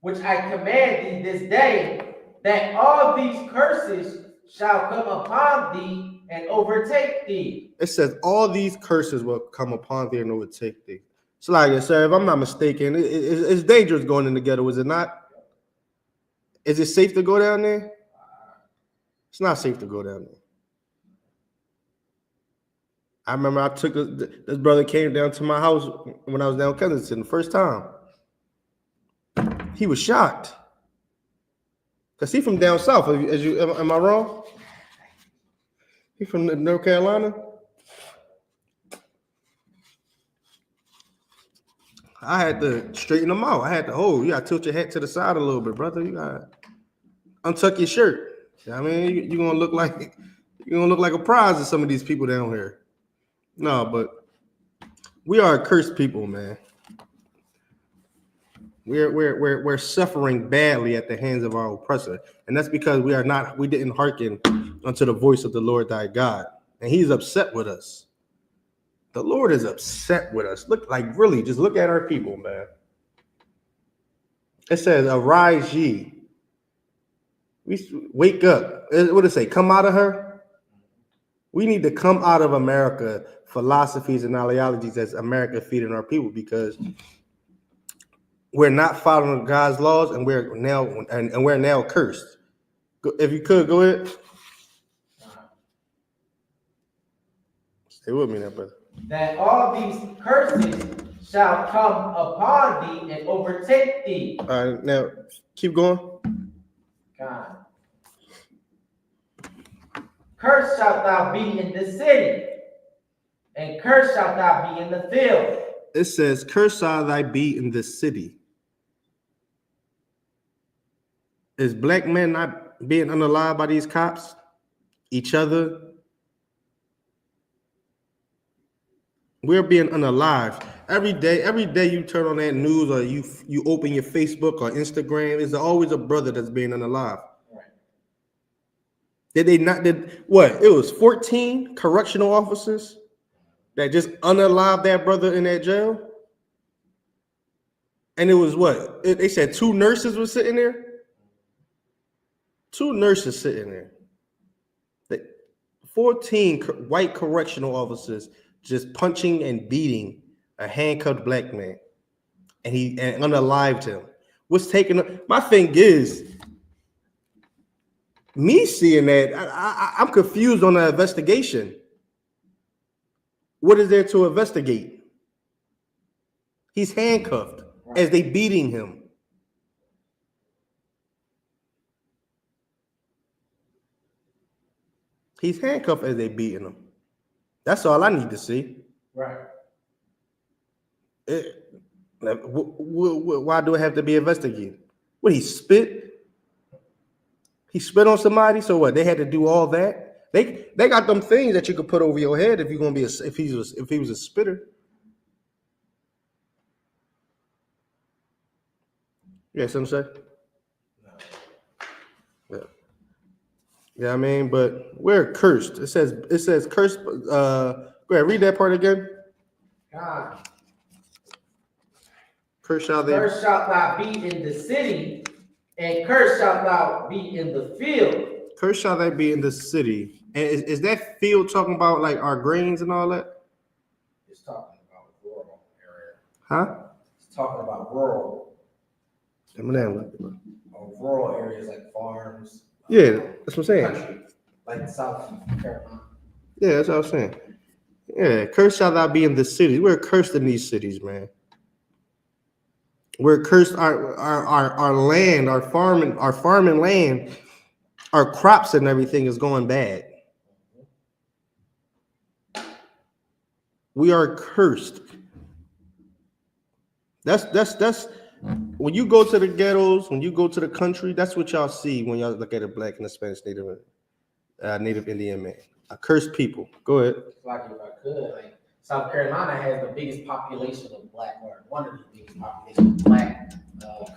Which I command thee this day, that all these curses shall come upon thee and overtake thee. It says all these curses will come upon thee and overtake thee. So like I said, if I'm not mistaken, it's dangerous going in the ghetto, is it not? Is it safe to go down there? It's not safe to go down there. I remember this brother came down to my house when I was down in Kensington the first time. He was shocked. Because he from down south. Am I wrong? He from North Carolina? I had to straighten him out. You gotta tilt your head to the side a little bit, brother. You gotta untuck your shirt. You know what I mean, you're gonna look like a prize to some of these people down here. No, but we are a cursed people, man. We're suffering badly at the hands of our oppressor, and that's because we didn't hearken unto the voice of the Lord thy God, and He's upset with us. The Lord is upset with us. Really, just look at our people, man. It says, "Arise ye, we wake up." What does it say? Come out of her. We need to come out of America philosophies and ideologies that's America feeding our people, because we're not following God's laws, and we're now cursed. If you could go ahead, stay with me now, brother. That all these curses shall come upon thee and overtake thee. All right, now keep going. God. Cursed shalt thou be in the city, and cursed shalt thou be in the field. It says, "Cursed shall thy be in the city." Is black men not being unalive by these cops? Each other? We're being unalive. Every day you turn on that news, or you open your Facebook or Instagram, there's always a brother that's being unalive. Right. It was 14 correctional officers that just unalived that brother in that jail? And it was they said 2 nurses were sitting there? 2 nurses sitting there. 14 white correctional officers just punching and beating a handcuffed black man, and unalived him. What's taking my thing is me seeing that I'm confused on the investigation. What is there to investigate? He's handcuffed as they beating him. He's handcuffed as they beating him. That's all I need to see. Right. Why do it have to be investigated? What, he spit? He spit on somebody? So what? They had to do all that? They got them things that you could put over your head if you're gonna be if he was a spitter. Yeah, something say? Yeah. Yeah, I mean, but we're cursed. It says cursed. Go ahead, read that part again. God. Cursed shall they. Cursed shalt thou be in the city, and cursed shalt thou be in the field. Cursed shall they be in the city. And is that field talking about like our grains and all that? It's talking about rural area. Huh? It's talking about rural areas like farms. Yeah, that's what I'm saying. Country, like South Carolina. Yeah, that's what I was saying. Yeah, cursed shall thou be in the cities. We're cursed in these cities, man. We're cursed. Our land, our farming land, our crops and everything is going bad. We are cursed. That's when you go to the ghettos, when you go to the country, that's what y'all see when y'all look at a black and a Spanish Native Indian man. A cursed people. Go ahead. Like if I could, like South Carolina has the biggest population of black, or one of the biggest population of black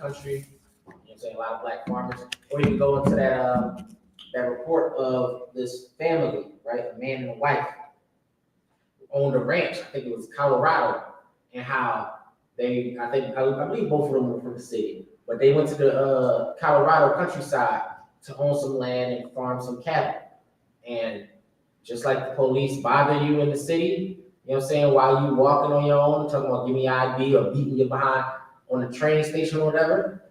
country. You know what I'm saying? A lot of black farmers. Or you can go into that report of this family, right? A man and a wife owned a ranch. I think it was Colorado, and how I believe both of them were from the city, but they went to the Colorado countryside to own some land and farm some cattle. And just like the police bother you in the city, you know what I'm saying, while you walking on your own, talking about give me ID or beating you behind on the train station or whatever,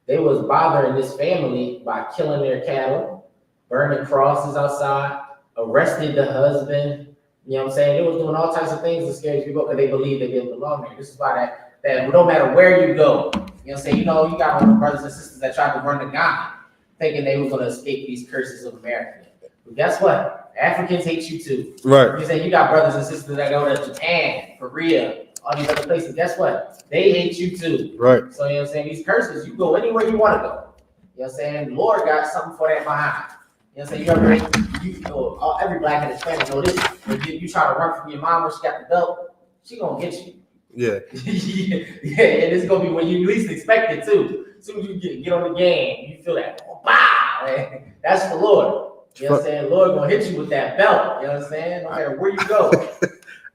they was bothering this family by killing their cattle, burning crosses outside, arrested the husband. You know what I'm saying? They was doing all types of things to scare people because they believe they didn't belong there. This is why that no matter where you go, you know what I'm saying? You know, you got all the brothers and sisters that tried to run the Ghana, thinking they were going to escape these curses of America. But guess what? Africans hate you too. Right. You say you got brothers and sisters that go to Japan, Korea, all these other places. Guess what? They hate you too. Right. So you know what I'm saying? These curses, you go anywhere you want to go. You know what I'm saying? The Lord got something for that behind. You know what I'm saying? Every black and Hispanic know this. When you try to run from your mom when she got the belt, she gonna get you. Yeah. Yeah, and it's gonna be when you least expect it too. As soon as you get on the game, you feel that, oh, wow, man. That's the Lord. You know what I'm saying? Lord gonna hit you with that belt. You know what I'm saying? No matter where you go.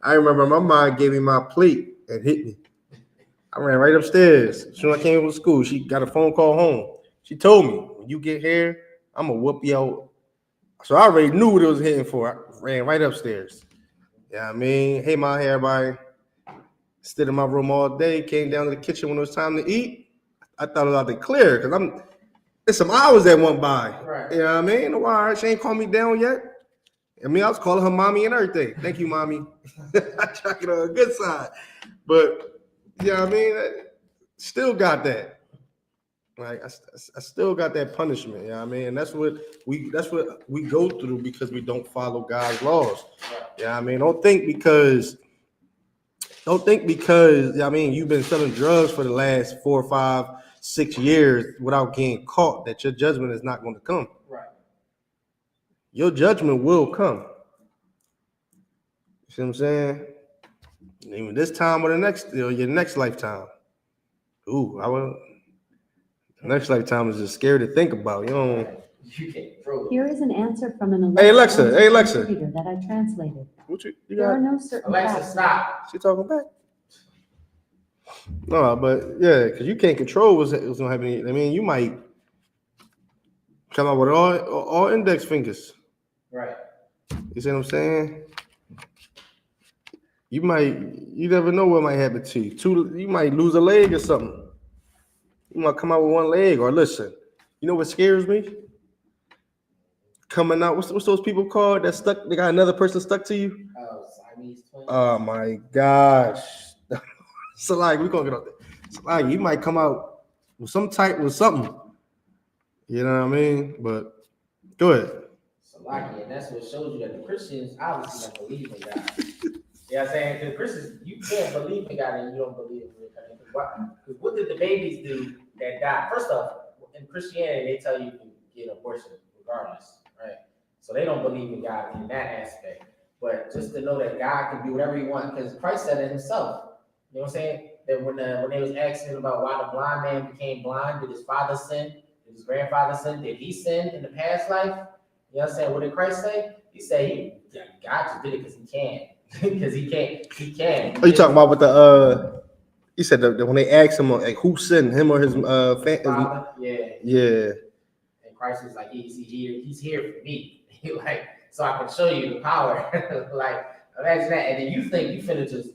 I remember my mom gave me my plate and hit me. I ran right upstairs. As soon as I came from school, she got a phone call home. She told me, when you get here, I'm gonna whoop you out. So I already knew what it was hitting for. I ran right upstairs. Yeah, I mean, hey, my everybody. Stayed in my room all day, came down to the kitchen when it was time to eat. I thought it was out there clear because it's some hours that went by. Right. You know what I mean? All right, she ain't called me down yet. I mean, I was calling her mommy and everything. Thank you, mommy. I took it on a good side. But, you know what I mean? Still got that. Like, I still got that punishment. You know what I mean? And that's what we go through because we don't follow God's laws. Right. You know what I mean? Don't think because I mean you've been selling drugs for the last 4, 5, 6 years without getting caught that your judgment is not going to come. Right. Your judgment will come. You see what I'm saying? Even this time or the next, your next lifetime. Ooh, next lifetime is just scary to think about. You know. Here is an answer from an Alexa. reader that I translated. What you There are got? no certain Alexa, facts. stop. She talking back? No, but yeah, because you can't control what's gonna happen. I mean, you might come out with all index fingers. Right. You see what I'm saying? You never know what might happen to you. You might lose a leg or something. You might come out with one leg. Or listen, you know what scares me? Coming out, what's those people called that stuck? They got another person stuck to you. Oh my gosh! So like, we gonna get out there. So like, you might come out with something. You know what I mean? But go ahead. Salaki, and that's what shows you that the Christians obviously don't believe in God. You know what I'm saying? Because Christians, you can't believe in God and you don't believe in God. Because what did the babies do that died? First off, in Christianity, they tell you to get an abortion regardless, right? So they don't believe in God in that aspect. But just to know that God can do whatever he wants, because Christ said it himself. You know what I'm saying? That when they was asking about why the blind man became blind, did his father sin? Did his grandfather sin? Did he sin in the past life? You know what I'm saying? What did Christ say? He said God just did it because he can. Because he can. Are you talking about with the he said that when they asked him like who sinned, him or his father? Yeah. And Christ was like, he's here for me. Like, so I can show you the power. Like, imagine that. And then you think you finna just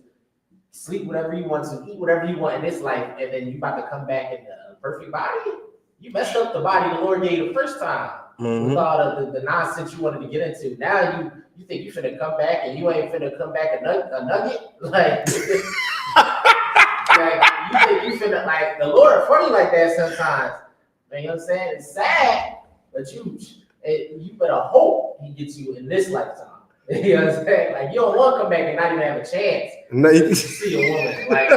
sleep whatever you want to, eat whatever you want in this life, and then you about to come back in a perfect body? You messed up the body the Lord gave you the first time. With all of the nonsense you wanted to get into. Now you think you finna come back and you ain't finna come back a nugget? Like, like you think you finna, like, the Lord funny like that sometimes. Man, you know what I'm saying? It's sad, but you better hope he gets you in this lifetime. You know what I'm saying? Like, you don't want to come back and not even have a chance to see a woman. Like,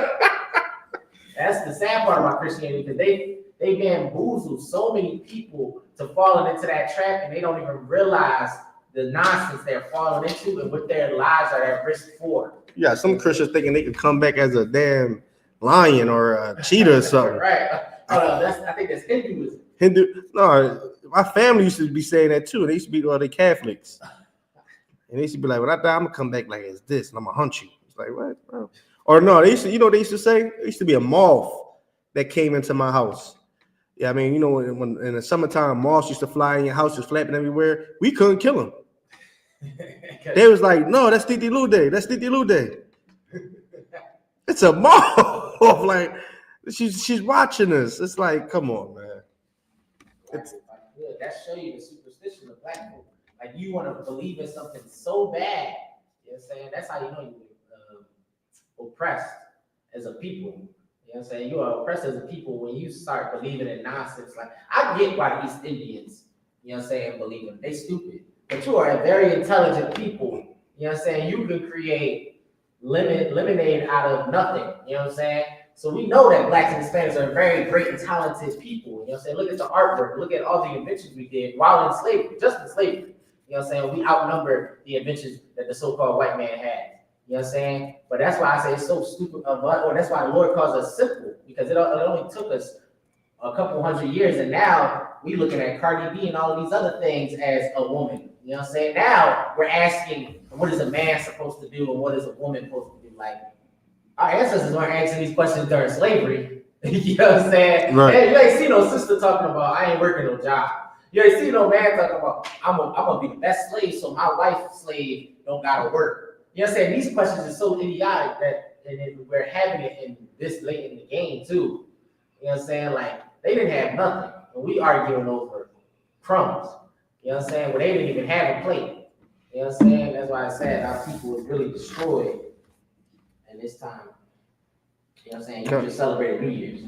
that's the sad part about Christianity, because they bamboozle so many people to falling into that trap, and they don't even realize the nonsense they're falling into and what their lives are at risk for. Yeah, some Christians thinking they can come back as a damn lion or a cheetah or something. Right. I think that's Hinduism. No, my family used to be saying that too. They used to be they Catholics. And they used to be like, when I die, I'm gonna come back like as this, and I'm gonna hunt you. It's like, what, bro? Or no, they used to, they used to say, there used to be a moth that came into my house. Yeah, I mean, when in the summertime, moths used to fly in your house, just flapping everywhere. We couldn't kill them. They was like, no, that's Titi Lou Day. That's Titi Lou Day. It's a moth. Like, she's watching us. It's like, come on, man. That show you the superstition of black people. Like, you want to believe in something so bad. You know what I'm saying? That's how you know you're oppressed as a people. You know what I'm saying? You are oppressed as a people when you start believing in nonsense. Like, I get why the East Indians, you know what I'm saying, believe in. They stupid. But you are a very intelligent people. You know what I'm saying? You can create lemonade out of nothing. You know what I'm saying? So we know that blacks and Hispanics are very great and talented people. You know what I'm saying? Look at the artwork. Look at all the inventions we did while in slavery, just in slavery. You know what I'm saying? We outnumber the inventions that the so-called white man had. You know what I'm saying? But that's why I say it's so stupid, or that's why the Lord calls us simple, because it only took us a couple 100 years, and now we looking at Cardi B and all of these other things as a woman. You know what I'm saying? Now we're asking, what is a man supposed to do and what is a woman supposed to do? Like, our ancestors weren't answering these questions during slavery. You know what I'm saying? Right. Man, you ain't see no sister talking about, I ain't working no job. You ain't see no man talking about, I'm gonna be the best slave so my wife slave don't gotta work. You know what I'm saying? These questions are so idiotic that we're having it in this late in the game too. You know what I'm saying? Like, they didn't have nothing, and we arguing over crumbs. You know what I'm saying? Well, they didn't even have a plate. You know what I'm saying? That's why I said our people was really destroyed in this time. You know what I'm saying? You just celebrated New Year's.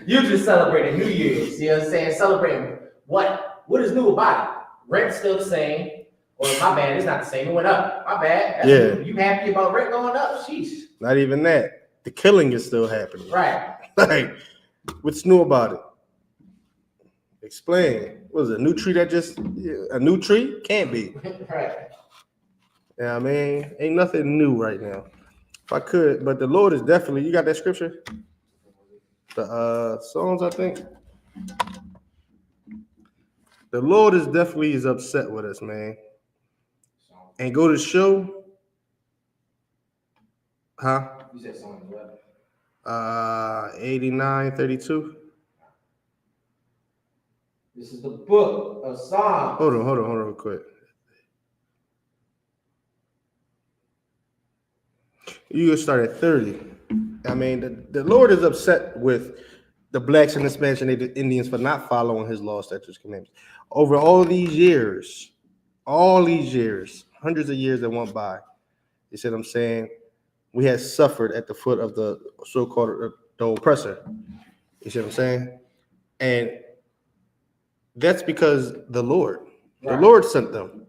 You just celebrated New Year's. You know what I'm saying? Celebrating what? What is new about it? Rent's still the same. Or my bad, it's not the same. It went up. My bad. That's you happy about rent going up? Sheesh. Not even that. The killing is still happening. Right. Like, what's new about it? Explain. What was it? A new tree a new tree? Can't be. Right. Yeah, I mean, ain't nothing new right now. If I could, but the Lord is definitely, you got that scripture? The Psalms, I think. The Lord is definitely upset with us, man. And go to show, huh? You said Psalms 11. 89:32. This is the book of Psalms. Hold on real quick. You can start at 30. I mean, the Lord is upset with the blacks and the Spanish and the Indians for not following his law, statutes, commandments. Over all these years, hundreds of years that went by, you see what I'm saying? We had suffered at the foot of the so-called the oppressor. You see what I'm saying? And that's because the Lord sent them.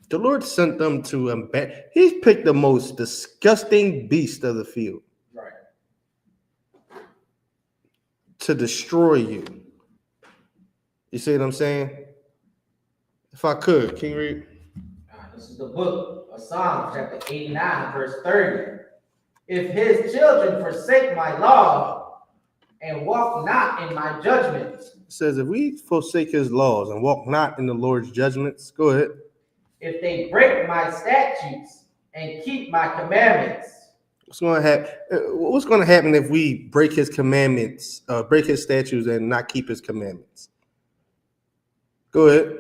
The Lord sent them to He's picked the most disgusting beast of the field. Right. To destroy you. You see what I'm saying? If I could, can you read? This is the book of Psalms, chapter 89, verse 30. If his children forsake my law and walk not in my judgments. It says, if we forsake his laws and walk not in the Lord's judgments, go ahead. If they break my statutes and keep my commandments. What's going to happen if we break his commandments, break his statutes and not keep his commandments? Go ahead.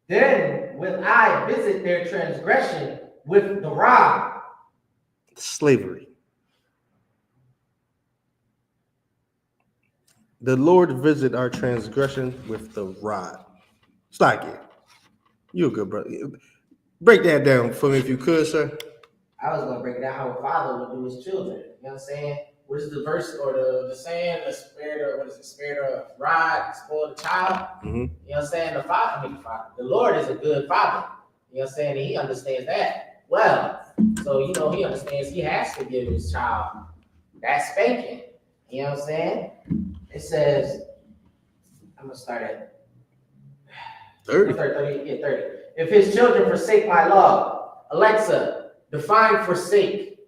Then will I visit their transgression with the rod. Slavery. The Lord visit our transgression with the rod. Stop it. You're good, brother. Break that down for me if you could, sir. I was going to break down how a father would do his children. You know what I'm saying? What is the verse or the saying? The spirit of rod, spoil the child? Mm-hmm. You know what I'm saying? The Lord is a good father. You know what I'm saying? And he understands that well. So, you know, he understands he has to give his child that spanking. You know what I'm saying? It says, I'm going to start at 30. 30. If his children forsake my law, Alexa, define forsake.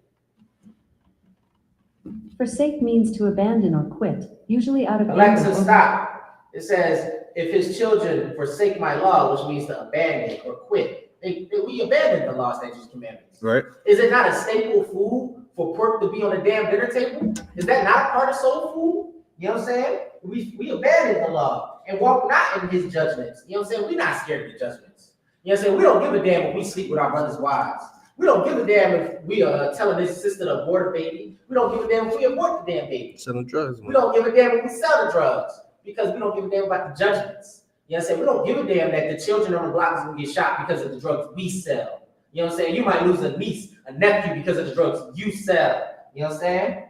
Forsake means to abandon or quit, usually out of Alexa, anger or- stop. It says, if his children forsake my law, which means to abandon or quit. We abandon the law, statutes, commandments. Right. Is it not a staple food for pork to be on the damn dinner table? Is that not part of soul food? You know what I'm saying? We abandon the law and walk not in his judgments. You know what I'm saying? We're not scared of the judgments. You know what I'm saying? We don't give a damn when we sleep with our brother's wives. We don't give a damn if we are telling this sister to abort a baby. We don't give a damn if we abort the damn baby. Selling drugs, man. We don't give a damn if we sell the drugs because we don't give a damn about the judgments. You know what I'm saying? We don't give a damn that the children on the block is going to get shot because of the drugs we sell. You know what I'm saying? You might lose a niece, a nephew because of the drugs you sell. You know what I'm saying?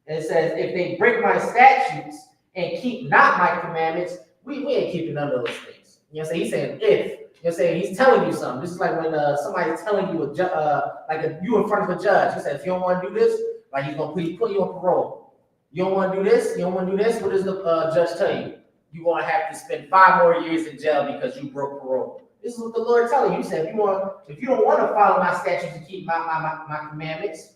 And it says, if they break my statutes and keep not my commandments, we ain't keeping none of those things. You know what I'm saying? He's saying if. You know what I'm saying? He's telling you something. This is like when somebody's telling you you in front of a judge. He said, if you don't want to do this, like he's gonna put you on parole. You don't want to do this. You don't want to do this. What does the judge tell you? You're gonna have to spend 5 more years in jail because you broke parole. This is what the Lord telling you. He said, if you don't want to follow my statutes and keep my commandments,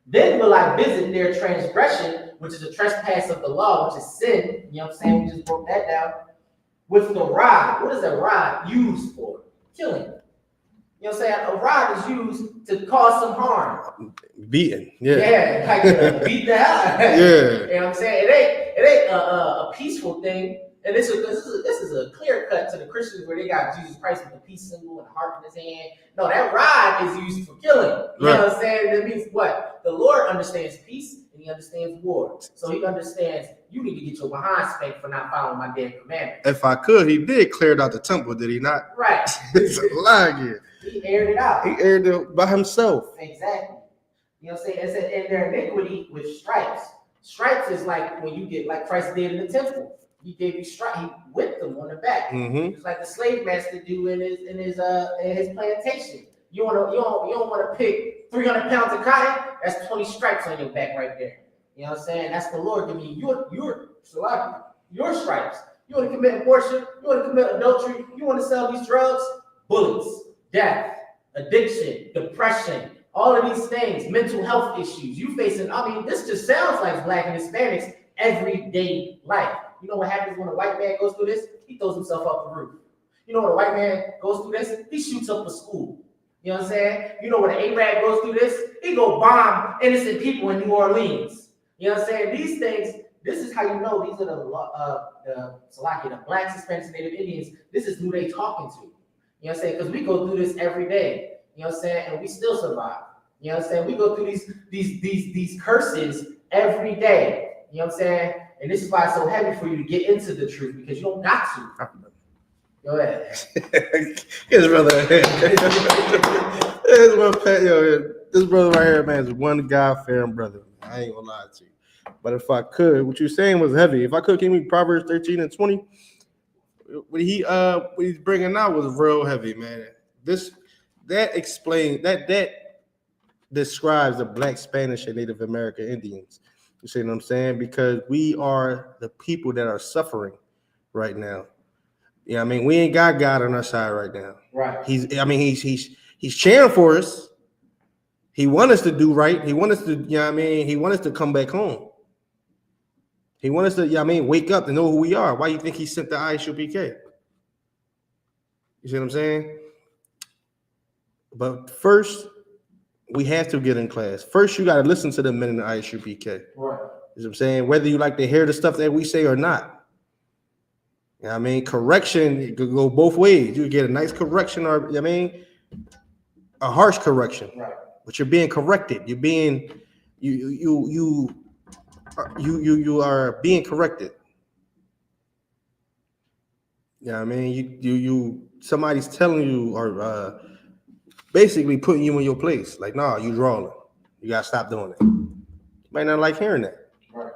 then will I visit their transgression, which is a trespass of the law, which is sin. You know what I'm saying? We just broke that down. With the rod. What is a rod used for? Killing. You know what I'm saying? A rod is used to cause some harm. Beating. Yeah. Yeah, like beat the hell out of it. Yeah. You know what I'm saying? It ain't a peaceful thing. And this is a clear cut to the Christians where they got Jesus Christ with the peace symbol and a heart in his hand. No, that rod is used for killing. You know what I'm saying? That means what? The Lord understands peace and he understands war. So he understands you need to get your behind spanked for not following my damn commandments. If I could, he did clear out the temple, did he not? Right. It's a lie again. He aired it out. He aired it by himself. Exactly. You know what I'm saying? It said, and their iniquity with stripes. Stripes is like when you get, like Christ did in the temple. He gave you stripes. He whipped them on the back. Mm-hmm. It's like the slave master do in his plantation. You don't want to pick 300 pounds of cotton. That's 20 stripes on your back right there. You know what I'm saying? That's the Lord giving you your stripes. You want to commit abortion? You want to commit adultery? You want to sell these drugs? Bullets, death, addiction, depression, all of these things, mental health issues. You facing, this just sounds like Black and Hispanics everyday life. You know what happens when a white man goes through this? He throws himself off the roof. You know when a white man goes through this? He shoots up a school. You know what I'm saying? You know when an Arab goes through this? He go bomb innocent people in New Orleans. You know what I'm saying? These things, this is how you know these are the Blacks, Hispanics, Native Indians. This is who they talking to. You know what I'm saying? Because we go through this every day. You know what I'm saying? And we still survive. You know what I'm saying? We go through these curses every day. You know what I'm saying? And this is why it's so heavy for you to get into the truth, because you don't got to. Go ahead. His brother. This brother right here, man, is one God-fearing brother. I ain't gonna lie to you. But if I could, what you're saying was heavy. If I could, can we Proverbs 13 and 20? What he's bringing out was real heavy, man. That describes the Black, Spanish, and Native American Indians. You see what I'm saying? Because we are the people that are suffering right now. Yeah, I mean, we ain't got God on our side right now. Right. He's cheering for us. He wants us to do right. He wants us to, you know what I mean? He wants us to come back home. He wants us to, you know what I mean, wake up to know who we are. Why do you think he sent the I.S.U.P.K? You see what I'm saying? But first, we have to get in class. First, you got to listen to the men in the I.S.U.P.K. Right. You know what I'm saying? Whether you like to hear the stuff that we say or not. You know what I mean? Correction, it could go both ways. You get a nice correction or, you know what I mean, a harsh correction. Right. But you're being corrected. You're being, you are being corrected. You know what I mean? You somebody's telling you or basically putting you in your place. Like, nah, you drawing. You gotta stop doing it. You might not like hearing that. Right.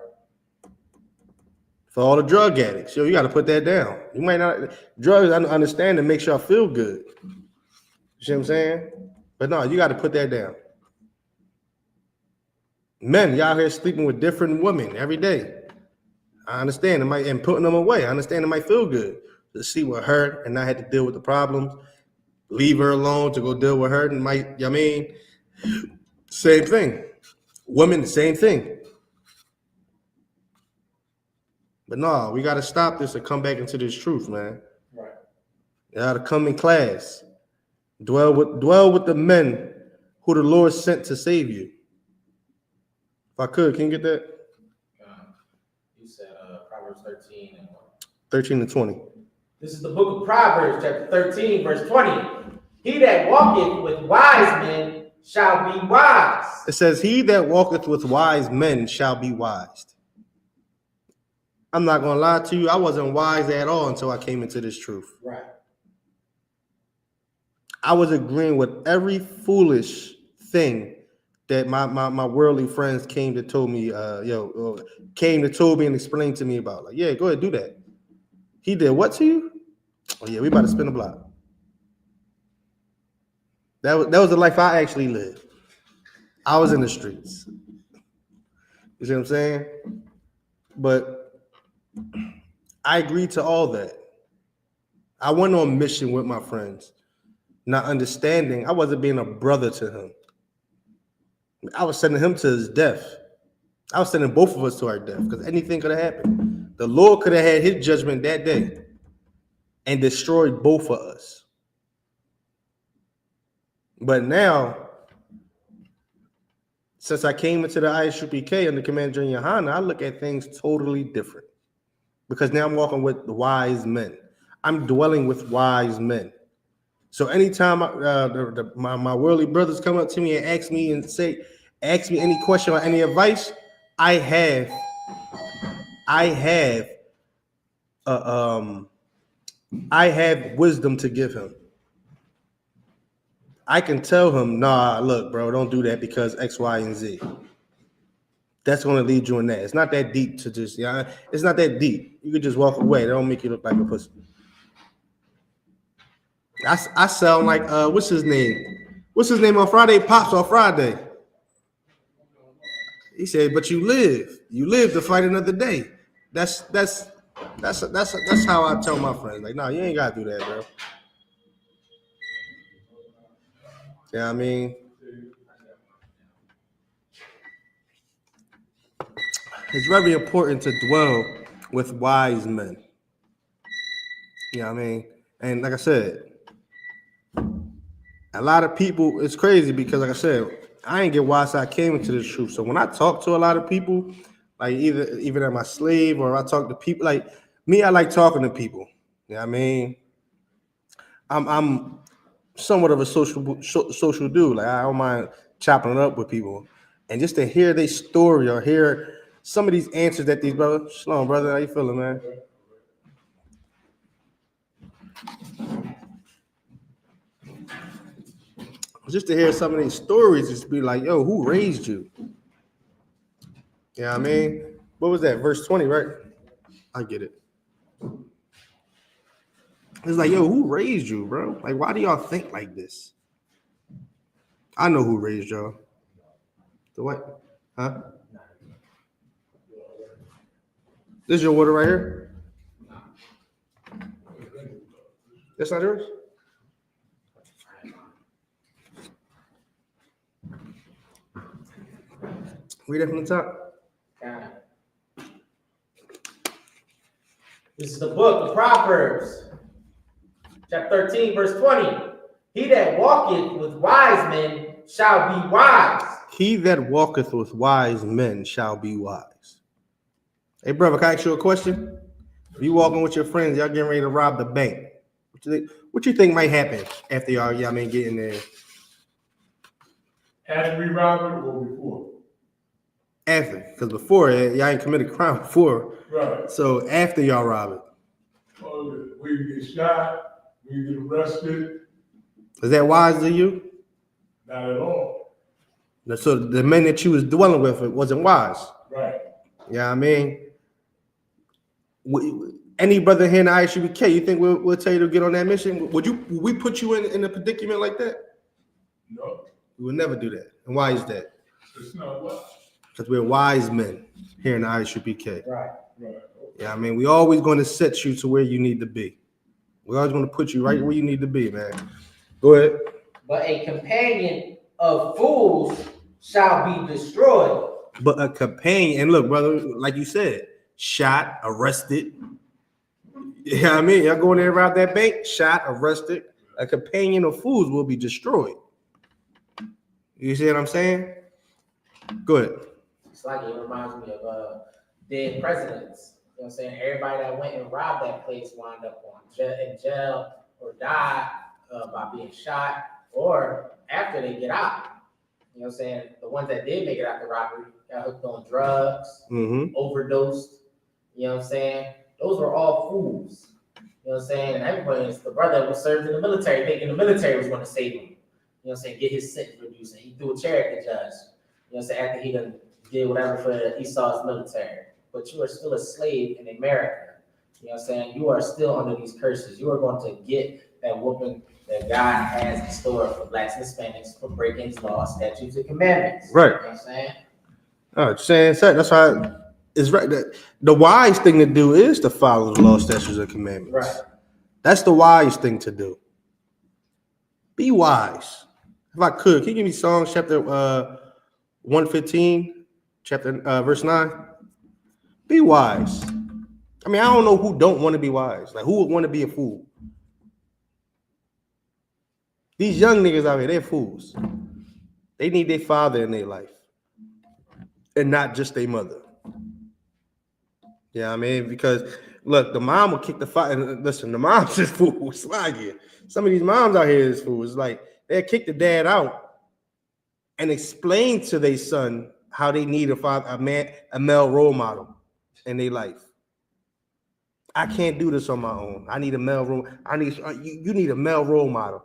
For all the drug addicts, yo, you got to put that down. You might not drugs. I understand it makes y'all feel good. You see what I'm saying? But no, you got to put that down. Men, y'all here sleeping with different women every day. I understand it might and putting them away. I understand it might feel good to see with her and not have to deal with the problems. Leave her alone to go deal with her and might. You know what I mean, same thing. Women, the same thing. But no, we got to stop this and come back into this truth, man. Right. You got to come in class. Dwell with the men who the Lord sent to save you. If I could, can you get that? You said Proverbs 13 and what? 13 and 20. This is the book of Proverbs, chapter 13, verse 20. He that walketh with wise men shall be wise. It says, he that walketh with wise men shall be wise. I'm not going to lie to you. I wasn't wise at all until I came into this truth. Right. I was agreeing with every foolish thing that my worldly friends came to told me, came to told me and explained to me about. Like, yeah, go ahead, do that. He did what to you? Oh yeah, we about to spin the block. That was the life I actually lived. I was in the streets. You see what I'm saying? But I agreed to all that. I went on mission with my friends, not understanding I wasn't being a brother to him. I was sending him to his death. I was sending both of us to our death because anything could have happened. The Lord could have had his judgment that day and destroyed both of us. But now, since I came into the I.S.U.P.K under Commander General YAHANNA, I look at things totally different because now I'm walking with wise men. I'm dwelling with wise men. So anytime my worldly brothers come up to me and ask me any question or any advice, I have wisdom to give him. I can tell him, nah, look, bro, don't do that because X, Y, and Z. That's going to lead you in that. It's not that deep to just, it's not that deep. You could just walk away. That don't make you look like a pussy. I sound like what's his name? What's his name on Friday? Pops on Friday. He said, "But you live to fight another day." That's how I tell my friends. Like, no, you ain't gotta do that, bro. You know what I mean? It's very important to dwell with wise men. You know what I mean? And like I said, a lot of people, it's crazy because like I said, I ain't get why I came into this truth. So when I talk to a lot of people, like even at my slave or I talk to people, like me, I like talking to people. You know what I mean? I'm somewhat of a social dude. Like I don't mind chopping it up with people, and just to hear their story or hear some of these answers that these brothers. Shalom, brother. How you feeling, man? Just to hear some of these stories, just be like, yo, who raised you? You know what I mean? What was that? Verse 20, right? I get it. It's like, yo, who raised you, bro? Like, why do y'all think like this? I know who raised y'all. The what? Huh? This is your water right here? That's not yours? Read it from the top. This is the book of Proverbs, chapter 13, verse 20. He that walketh with wise men shall be wise. He that walketh with wise men shall be wise. Hey, brother, can I ask you a question? If you walking with your friends, y'all getting ready to rob the bank. What you think might happen after y'all, get in there? After we rob it or before? After, because before, y'all ain't committed crime before. Right. So after y'all rob it. Oh, we get shot, we get arrested. Is that wise to you? Not at all. So the men that you was dwelling with, it wasn't wise. Right. Yeah, I mean, any brother here in the I.S.U.P.K, you think we'll tell you to get on that mission? Would we put you in a predicament like that? No. We would never do that. And why is that? It's not wise. Because we're wise men here in the I.S.U.P.K. Right. Right. Yeah, I mean, we always going to set you to where you need to be. We're always going to put you right where you need to be, man. Go ahead. But a companion of fools shall be destroyed. But a companion, and look, brother, like you said, shot, arrested. Yeah, I mean, y'all going there around that bank, shot, arrested. A companion of fools will be destroyed. You see what I'm saying? Go ahead. It's like it reminds me of dead presidents. You know what I'm saying? Everybody that went and robbed that place wound up in jail or died by being shot or after they get out. You know what I'm saying? The ones that did make it out the robbery got hooked on drugs, overdosed. You know what I'm saying? Those were all fools. You know what I'm saying? And everybody, the brother was served in the military, thinking the military was going to save him. You know what I'm saying? Get his sentence reduced. And he threw a chair at the judge. You know what I'm saying? After he done did whatever for Esau's military. But you are still a slave in America. You know what I'm saying? You are still under these curses. You are going to get that whooping that God has in store for blacks and Hispanics for breaking his laws, statutes, and commandments. Right. You know what I'm saying? All right, saying that's why it's right. That the wise thing to do is to follow the law, statutes, and commandments. Right. That's the wise thing to do. Be wise. If I could, can you give me Psalms chapter 115, verse 9? Be wise. I mean, I don't know who don't want to be wise. Like, who would want to be a fool? These young niggas out here, they're fools. They need their father in their life and not just their mother. Yeah, I mean, because look, the mom will kick the father. Listen, the moms is fools. Some of these moms out here is fools. Like, they'll kick the dad out and explain to their son how they need a father, a male role model in their life. I can't do this on my own. I need a male role. You need a male role model.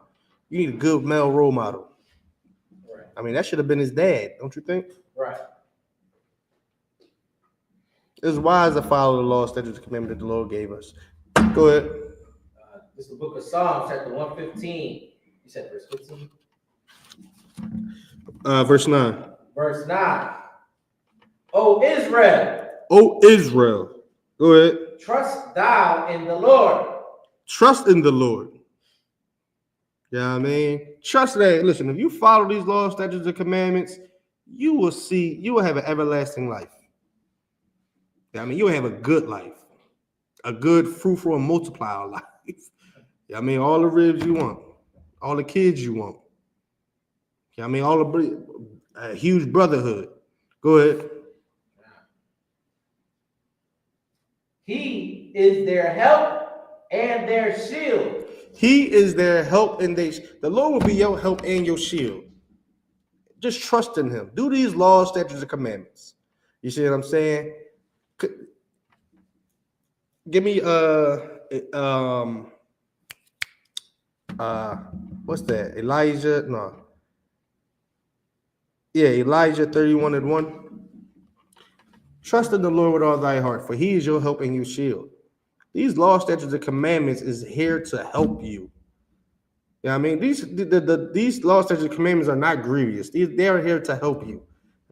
You need a good male role model. Right. I mean, that should have been his dad, don't you think? Right. It's wise to follow the law, statutes, and commandments that the Lord gave us. Go ahead. This is the book of Psalms, chapter 115. You said verse 15? Verse 9. Verse 9. O Israel. O Israel. Go ahead. Trust thou in the Lord. Trust in the Lord. Yeah, I mean, trust that. Listen, if you follow these laws, statutes, and commandments, you will have an everlasting life. Yeah, I mean, you will have a good life, a good, fruitful, and multiplier life. Yeah, I mean, all the ribs you want, all the kids you want. Yeah, I mean, a huge brotherhood. Go ahead. He is their help and their shield. He is their help, and the Lord will be your help and your shield. Just trust in him. Do these laws, statutes, and commandments. You see what I'm saying? Give me what's that? Elijah? No. Yeah, Elijah 31:1. Trust in the Lord with all thy heart, for he is your help and your shield. These laws, statutes, and commandments is here to help you. You know what I mean? These laws, statutes, and commandments are not grievous. They are here to help you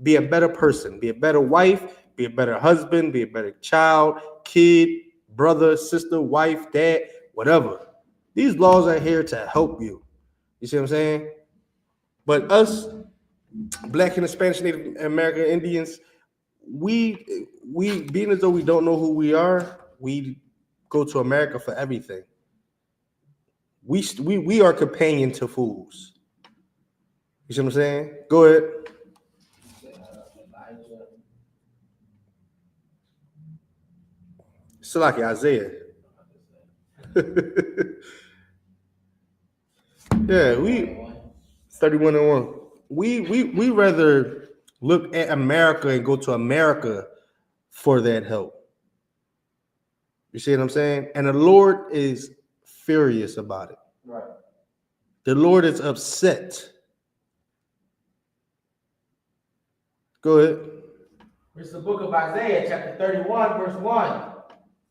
be a better person, be a better wife, be a better husband, be a better child, kid, brother, sister, wife, dad, whatever. These laws are here to help you. You see what I'm saying? But us, Black and Spanish, Native American Indians, we being as though we don't know who we are, we go to America for everything. We are companion to fools. You see what I'm saying? Go ahead. It's like Isaiah. Yeah, we 31:1. We rather look at America and go to America for that help. You see what I'm saying? And the Lord is furious about it. Right. The Lord is upset. Go ahead. It's the book of Isaiah, chapter 31, verse 1.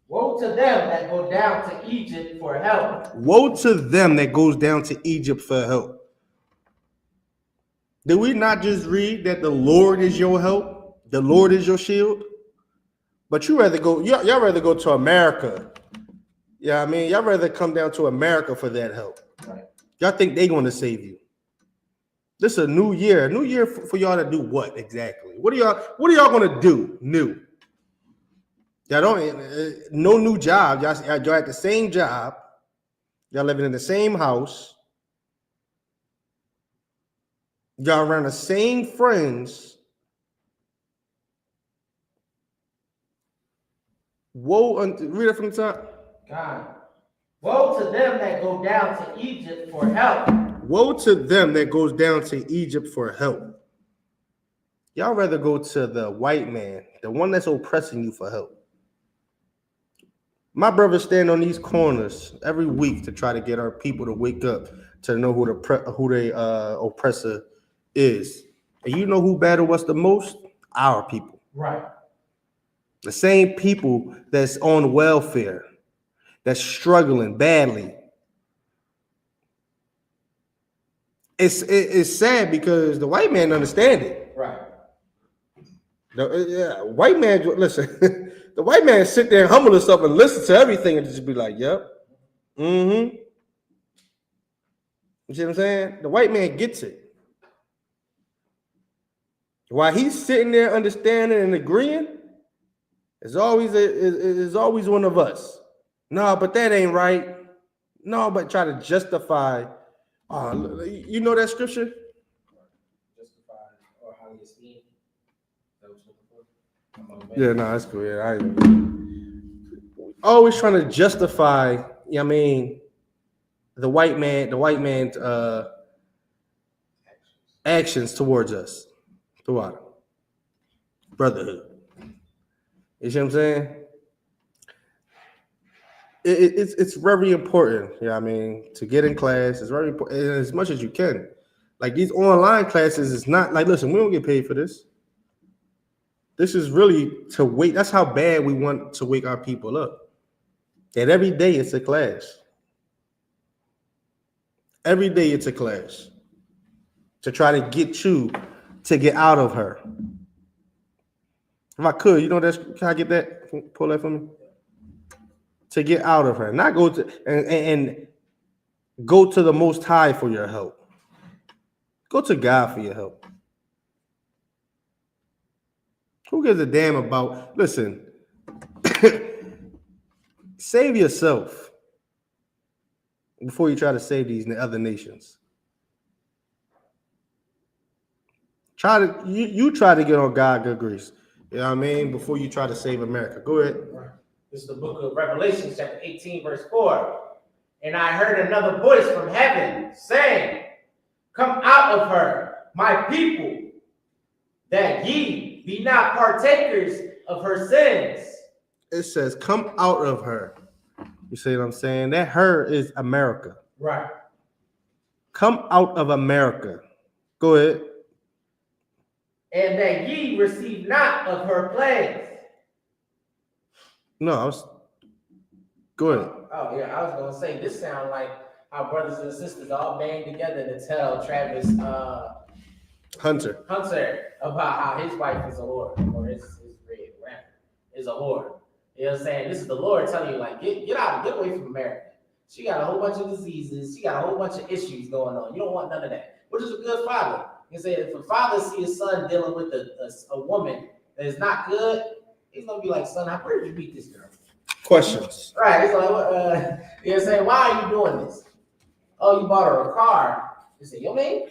Woe to them that go down to Egypt for help. Woe to them that goes down to Egypt for help. Did we not just read that the Lord is your help? The Lord is your shield? But y'all rather go to America. Yeah, I mean, y'all rather come down to America for that help. Right. Y'all think they're going to save you. This is a new year. A new year for y'all to do what exactly? What are y'all going to do new? Y'all don't, no new job. Y'all at the same job. Y'all living in the same house. Y'all around the same friends. Read it from the top. God. Woe to them that go down to Egypt for help. Woe to them that goes down to Egypt for help. Y'all rather go to the white man, the one that's oppressing you, for help. My brothers stand on these corners every week to try to get our people to wake up, to know who the oppressor is. And you know who battle us the most? Our people. Right. The same people that's on welfare, that's struggling badly. It's sad because the white man understand it. Right. White man, listen. The white man sit there and humble himself and listen to everything and just be like, "Yep, mm-hmm." You see what I'm saying? The white man gets it. While he's sitting there understanding and agreeing, it's always one of us. No, but that ain't right. No, but try to justify. You know that scripture? Justify or highly esteemed. Yeah, no, that's cool. Yeah, always trying to justify. I mean, the white man's actions towards us throughout brotherhood. You see what I'm saying? It's very important. I mean, to get in class is very important, as much as you can. Like these online classes is not like, listen, we don't get paid for this. This is really to wake. That's how bad we want to wake our people up. That every day it's a class. Every day it's a class to try to get you to get out of her. If I could, can I get that? Pull that for me. To get out of her, not go to and go to the Most High for your help. Go to God for your help. Who gives a damn about? Listen, save yourself before you try to save these other nations. Try to get on God good grace. You know what I mean? Before you try to save America. Go ahead. This is the book of Revelation, chapter 18, verse 4. And I heard another voice from heaven saying, come out of her, my people, that ye be not partakers of her sins. It says, come out of her. You see what I'm saying? That her is America. Right. Come out of America. Go ahead. And that ye receive not of her plagues. No, go ahead. Oh, yeah, I was going to say, this sounds like our brothers and sisters all band together to tell Travis Hunter about how his wife is a whore, or his red rapper is a whore. You know what I'm saying? This is the Lord telling you, like, get out, get away from America. She got a whole bunch of diseases. She got a whole bunch of issues going on. You don't want none of that. Which is a good father. You say if a father see his son dealing with a woman that is not good, he's gonna be like, son, where did you meet this girl? Questions. Right. It's like, you know what I'm saying? Why are you doing this? Oh, you bought her a car. You say, yo, man.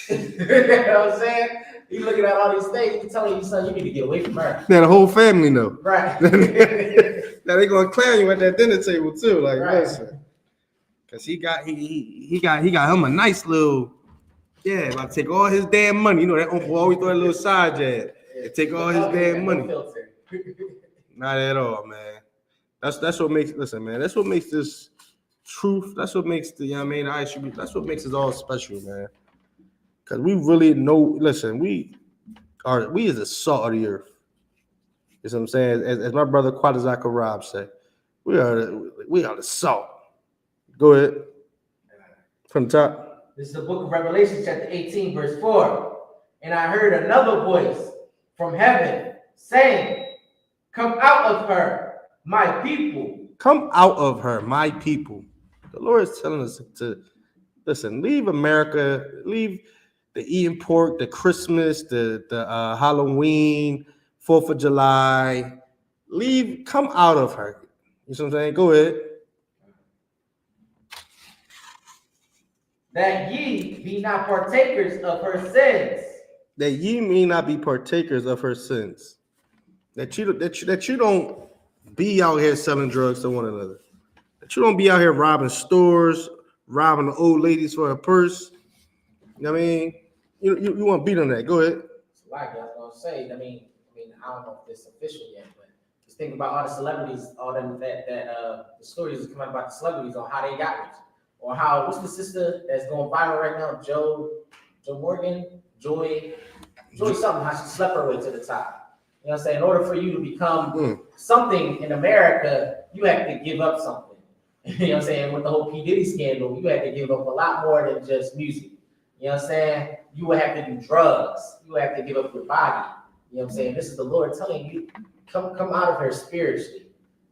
You know what I'm saying? You looking at all these things, he's telling you, son, you need to get away from her. Now the whole family know. Right. Now they gonna clown you at that dinner table too. Like, Right. listen. Cause he got him a nice little, about to take all his damn money. You know that uncle always throw that little side jab. And take all his damn money. Not at all, man. That's what makes, listen, man, that's what makes this truth. That's what makes the, you know what I mean, I.S.U.P.K, that's what makes us all special, man. Cause we really know, listen, we is the salt of the earth. You know what I'm saying? As my brother Quadazaka Rob said, we are the salt. Go ahead. From the top. This is the book of Revelation, chapter 18, verse 4. And I heard another voice from heaven saying, come out of her, my people. Come out of her, my people. The Lord is telling us to, listen, leave America, leave the eating pork, the Christmas, the Halloween, 4th of July. Come out of her. You know what I'm saying? Go ahead. That ye be not partakers of her sins. That ye may not be partakers of her sins. That you don't be out here selling drugs to one another. That you don't be out here robbing stores, robbing the old ladies for a purse. You know what I mean? You want to beat on that. Go ahead. So like I was gonna say, I mean, I don't know if it's official yet, but just think about all the celebrities, all them the stories that come out about the celebrities on how they got rich. Or how, what's the sister that's going viral right now? Joy something, how she slept her way to the top. You know what I'm saying? In order for you to become something in America, you have to give up something. You know what I'm saying? With the whole P. Diddy scandal, you had to give up a lot more than just music. You know what I'm saying? You would have to do drugs. You would have to give up your body. You know what I'm saying? This is the Lord telling you, come out of her spiritually.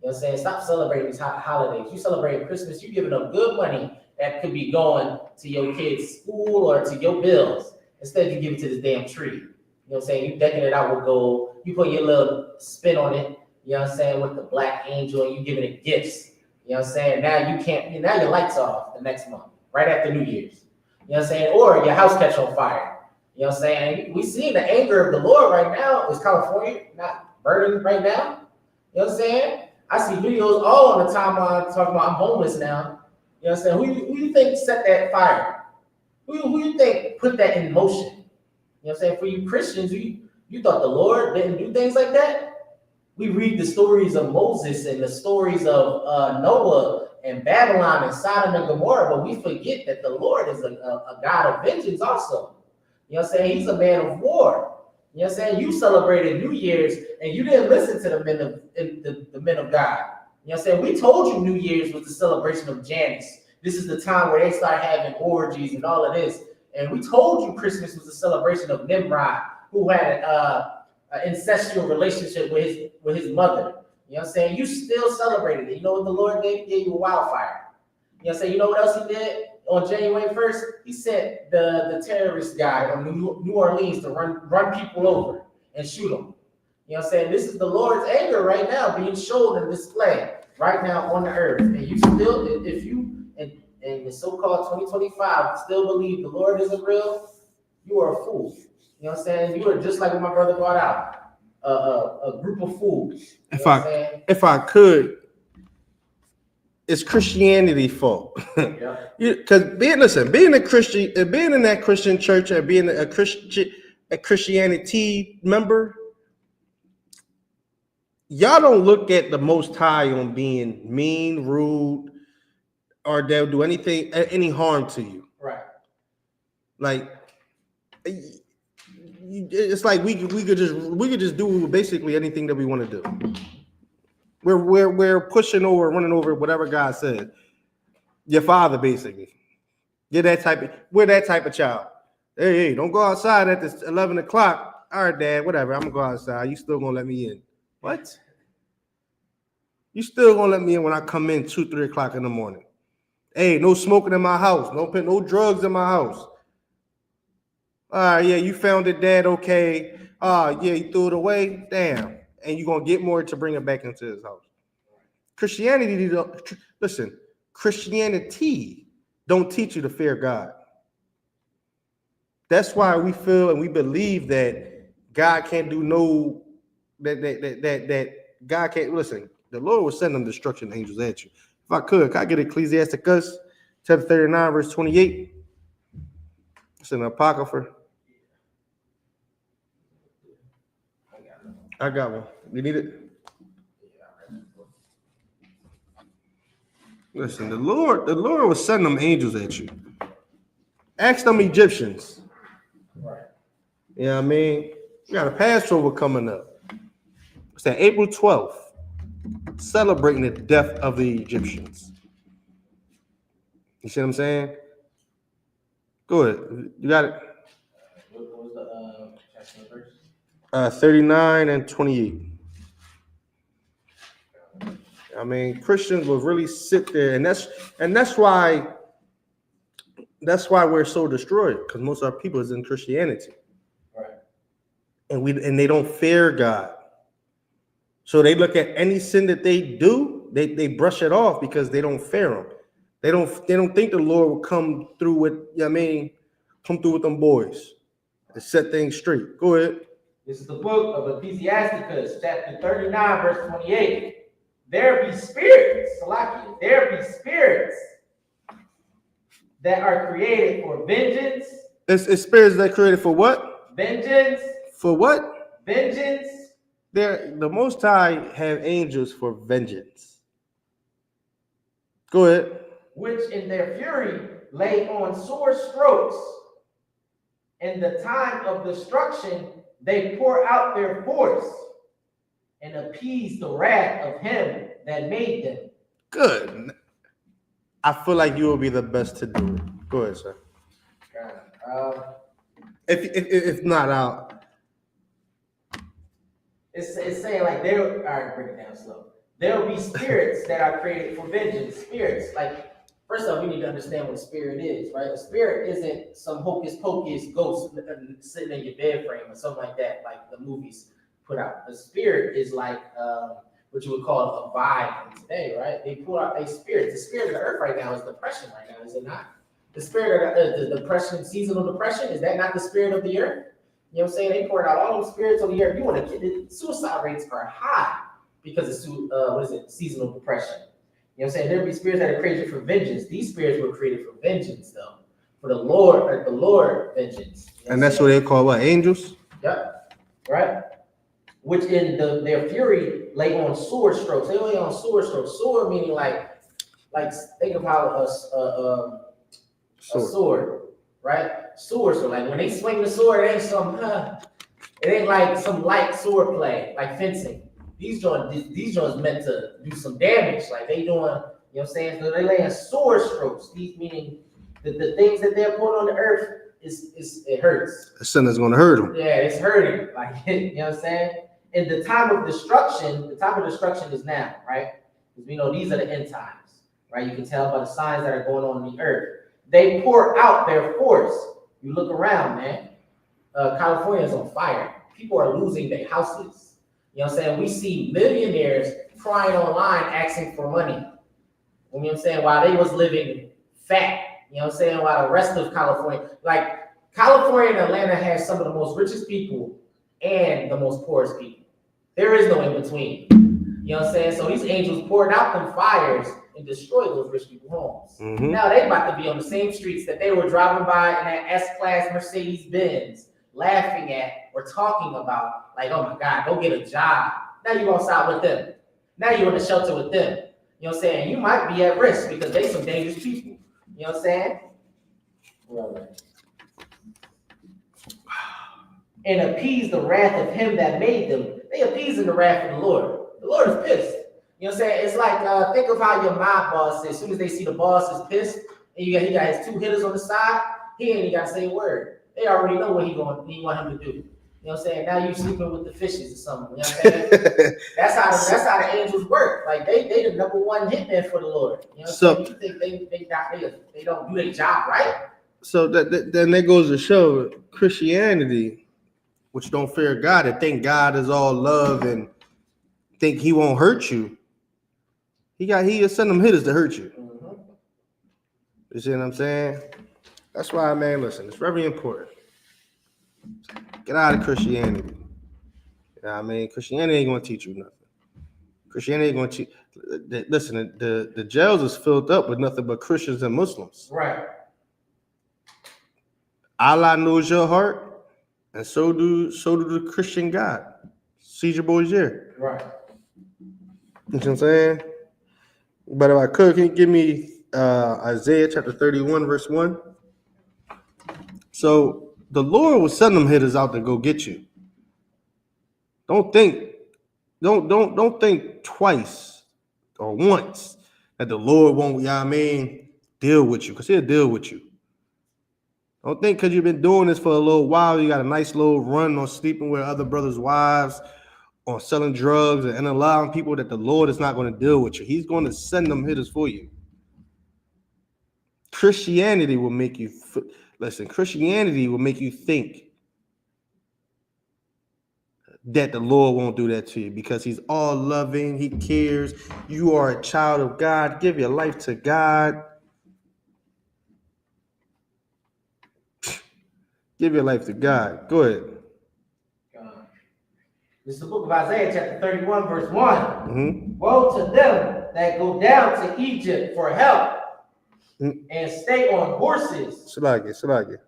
You know what I'm saying? Stop celebrating these holidays. You celebrate Christmas, you're giving up good money that could be going to your kids' school or to your bills. Instead, you give it to this damn tree. You know what I'm saying? You decking it out with gold. You put your little spin on it, you know what I'm saying, with the black angel, and you giving it gifts. You know what I'm saying? Now your lights off the next month, right after New Year's. You know what I'm saying? Or your house catch on fire. You know what I'm saying? We see the anger of the Lord right now. Is California not burning right now? You know what I'm saying? I see videos all on the timeline talking about I'm homeless now. You know what I'm saying? Who you think set that fire? Who you think put that in motion? You know what I'm saying? For you Christians, you thought the Lord didn't do things like that? We read the stories of Moses and the stories of Noah and Babylon and Sodom and Gomorrah, but we forget that the Lord is a God of vengeance also. You know what I'm saying? He's a man of war. You know what I'm saying? You celebrated New Year's and you didn't listen to the men of God. You know what I'm saying? We told you New Year's was the celebration of Janus. This is the time where they start having orgies and all of this. And we told you Christmas was a celebration of Nimrod, who had an incestual relationship with his mother. You know what I'm saying? You still celebrated it. You know what the Lord did? He gave you a wildfire. You know what I'm saying? You know what else he did? On January 1st, he sent the terrorist guy on New Orleans to run people over and shoot them. You know what I'm saying? This is the Lord's anger right now being shown and displayed right now on the earth. And you still, if you in the so-called 2025 still believe the Lord isn't real, you are a fool. You know what I'm saying? You are just like what my brother brought out, a group of fools. If I could, it's Christianity's fault. Yeah. Because being a Christian, being in that Christian church and being a Christianity member, y'all don't look at the Most High on being mean, rude, or they'll do any harm to you. Right. Like, it's like we could just do basically anything that we want to do. We're pushing over, running over whatever God said. Your father, basically. We're that type of child. Hey, don't go outside at this 11 o'clock. All right, Dad, whatever. I'm gonna go outside. You still gonna let me in? What? You still gonna let me in when I come in 2, 3 o'clock in the morning? Hey, no smoking in my house. No drugs in my house. All right, yeah, you found it, Dad. Okay. Yeah, you threw it away. Damn. And you're gonna get more to bring it back into his house. Christianity don't teach you to fear God. That's why we feel and we believe that God can't do that God can't listen. The Lord will send them destruction angels at you. If I could I get Ecclesiasticus chapter 39, verse 28? It's an apocrypha. I got one. You need it? Listen, the Lord will send them angels at you. Ask them Egyptians. Right. You know what I mean? We got a Passover coming up. It's that April 12th, celebrating the death of the Egyptians. You see what I'm saying? Go ahead. You got it? What was the verse? 39 and 28. I mean, Christians will really sit there, and that's why we're so destroyed, because most of our people is in Christianity, Right. and they don't fear God. So they look at any sin that they do, they brush it off because they don't fear Him. They don't think the Lord will come through with, you know what I mean, come through with them boys to set things straight. Go ahead. This is the book of Ecclesiasticus, chapter 39, verse 28. There be spirits, Salakia, there be spirits that are created for vengeance. It's spirits that are created for what? Vengeance. For what? Vengeance. The Most High have angels for vengeance. Go ahead. Which in their fury lay on sore strokes. In the time of destruction, they pour out their force and appease the wrath of him that made them. Good. I feel like you will be the best to do it. Go ahead, sir. If not out. It's saying like all right, break it down slow. There will be spirits that are created for vengeance. Spirits, like, first off, we need to understand what a spirit is, right? A spirit isn't some hocus pocus ghost sitting in your bed frame or something like that, like the movies put out. A spirit is like what you would call a vibe today, right? They pull out a spirit. The spirit of the earth right now is depression right now, is it not? The spirit of the depression, seasonal depression, is that not the spirit of the earth? You know what I'm saying? They poured out all those spirits of the earth. You want to get the suicide rates are high because of seasonal depression. You know what I'm saying? There be spirits that are created for vengeance. These spirits were created for vengeance, though. For the Lord vengeance. You know and that's what they call what? Angels? Yep. Right? Which in their fury lay on sword strokes. They lay on sword strokes. Sword meaning like think of how a sword, right? Sword. So like when they swing the sword, it ain't like some light sword play, like fencing. These joints meant to do some damage. Like they doing, you know what I'm saying? So they laying sword strokes. These meaning the things that they're putting on the earth it hurts. The sin is gonna hurt them. Yeah, it's hurting. Like you know what I'm saying? In the time of destruction is now, right? Because we know these are the end times, right? You can tell by the signs that are going on in the earth. They pour out their force. You look around, man. California is on fire. People are losing their houses. You know what I'm saying? We see millionaires crying online asking for money. You know what I'm saying? While they was living fat. You know what I'm saying? While the rest of California, like California and Atlanta has some of the most richest people and the most poorest people. There is no in between. You know what I'm saying? So these angels poured out them fires and destroy those rich people's homes. Mhm. Now they about to be on the same streets that they were driving by in that S-Class Mercedes-Benz, laughing at or talking about, like, oh my God, go get a job. Now you gonna side with them. Now you're in the shelter with them. You know what I'm saying? You might be at risk because they some dangerous people. You know what I'm saying? And appease the wrath of him that made them. They appeasing the wrath of the Lord. The Lord is pissed. You know what I'm saying? It's like, think of how your mob boss is. As soon as they see the boss is pissed, and he got his 2 hitters on the side, he ain't even got to say a word. They already know what he want him to do. You know what I'm saying? Now you sleeping with the fishes or something. You know what I'm saying? that's how the angels work. Like they the number one hitman for the Lord. You know what I'm saying? You think they don't do their job right? So then that goes to show Christianity, which don't fear God and think God is all love and think he won't hurt you. He'll send them hitters to hurt you. Mm-hmm. You see what I'm saying? That's why, man, listen, it's very important. Get out of Christianity. You know what I mean? Christianity ain't gonna teach you nothing. Christianity ain't gonna teach. Listen, the jails is filled up with nothing but Christians and Muslims. Right. Allah knows your heart, and so do the Christian God. Caesar Borgia. Right. You know what I'm saying? But if I could, can you give me Isaiah chapter 31, verse 1? So the Lord will send them hitters out to go get you. Don't think twice or once that the Lord won't, you know what I mean, deal with you, because he'll deal with you. Don't think because you've been doing this for a little while, you got a nice little run on sleeping with other brothers' wives or selling drugs and allowing people that the Lord is not going to deal with you. He's going to send them hitters for you. Christianity will make you, Christianity will make you think that the Lord won't do that to you because he's all loving, he cares. You are a child of God. Give your life to God. Give your life to God. Go ahead. This is the book of Isaiah, chapter 31, verse 1. Mm-hmm. Woe to them that go down to Egypt for help and stay on horses. Salagi.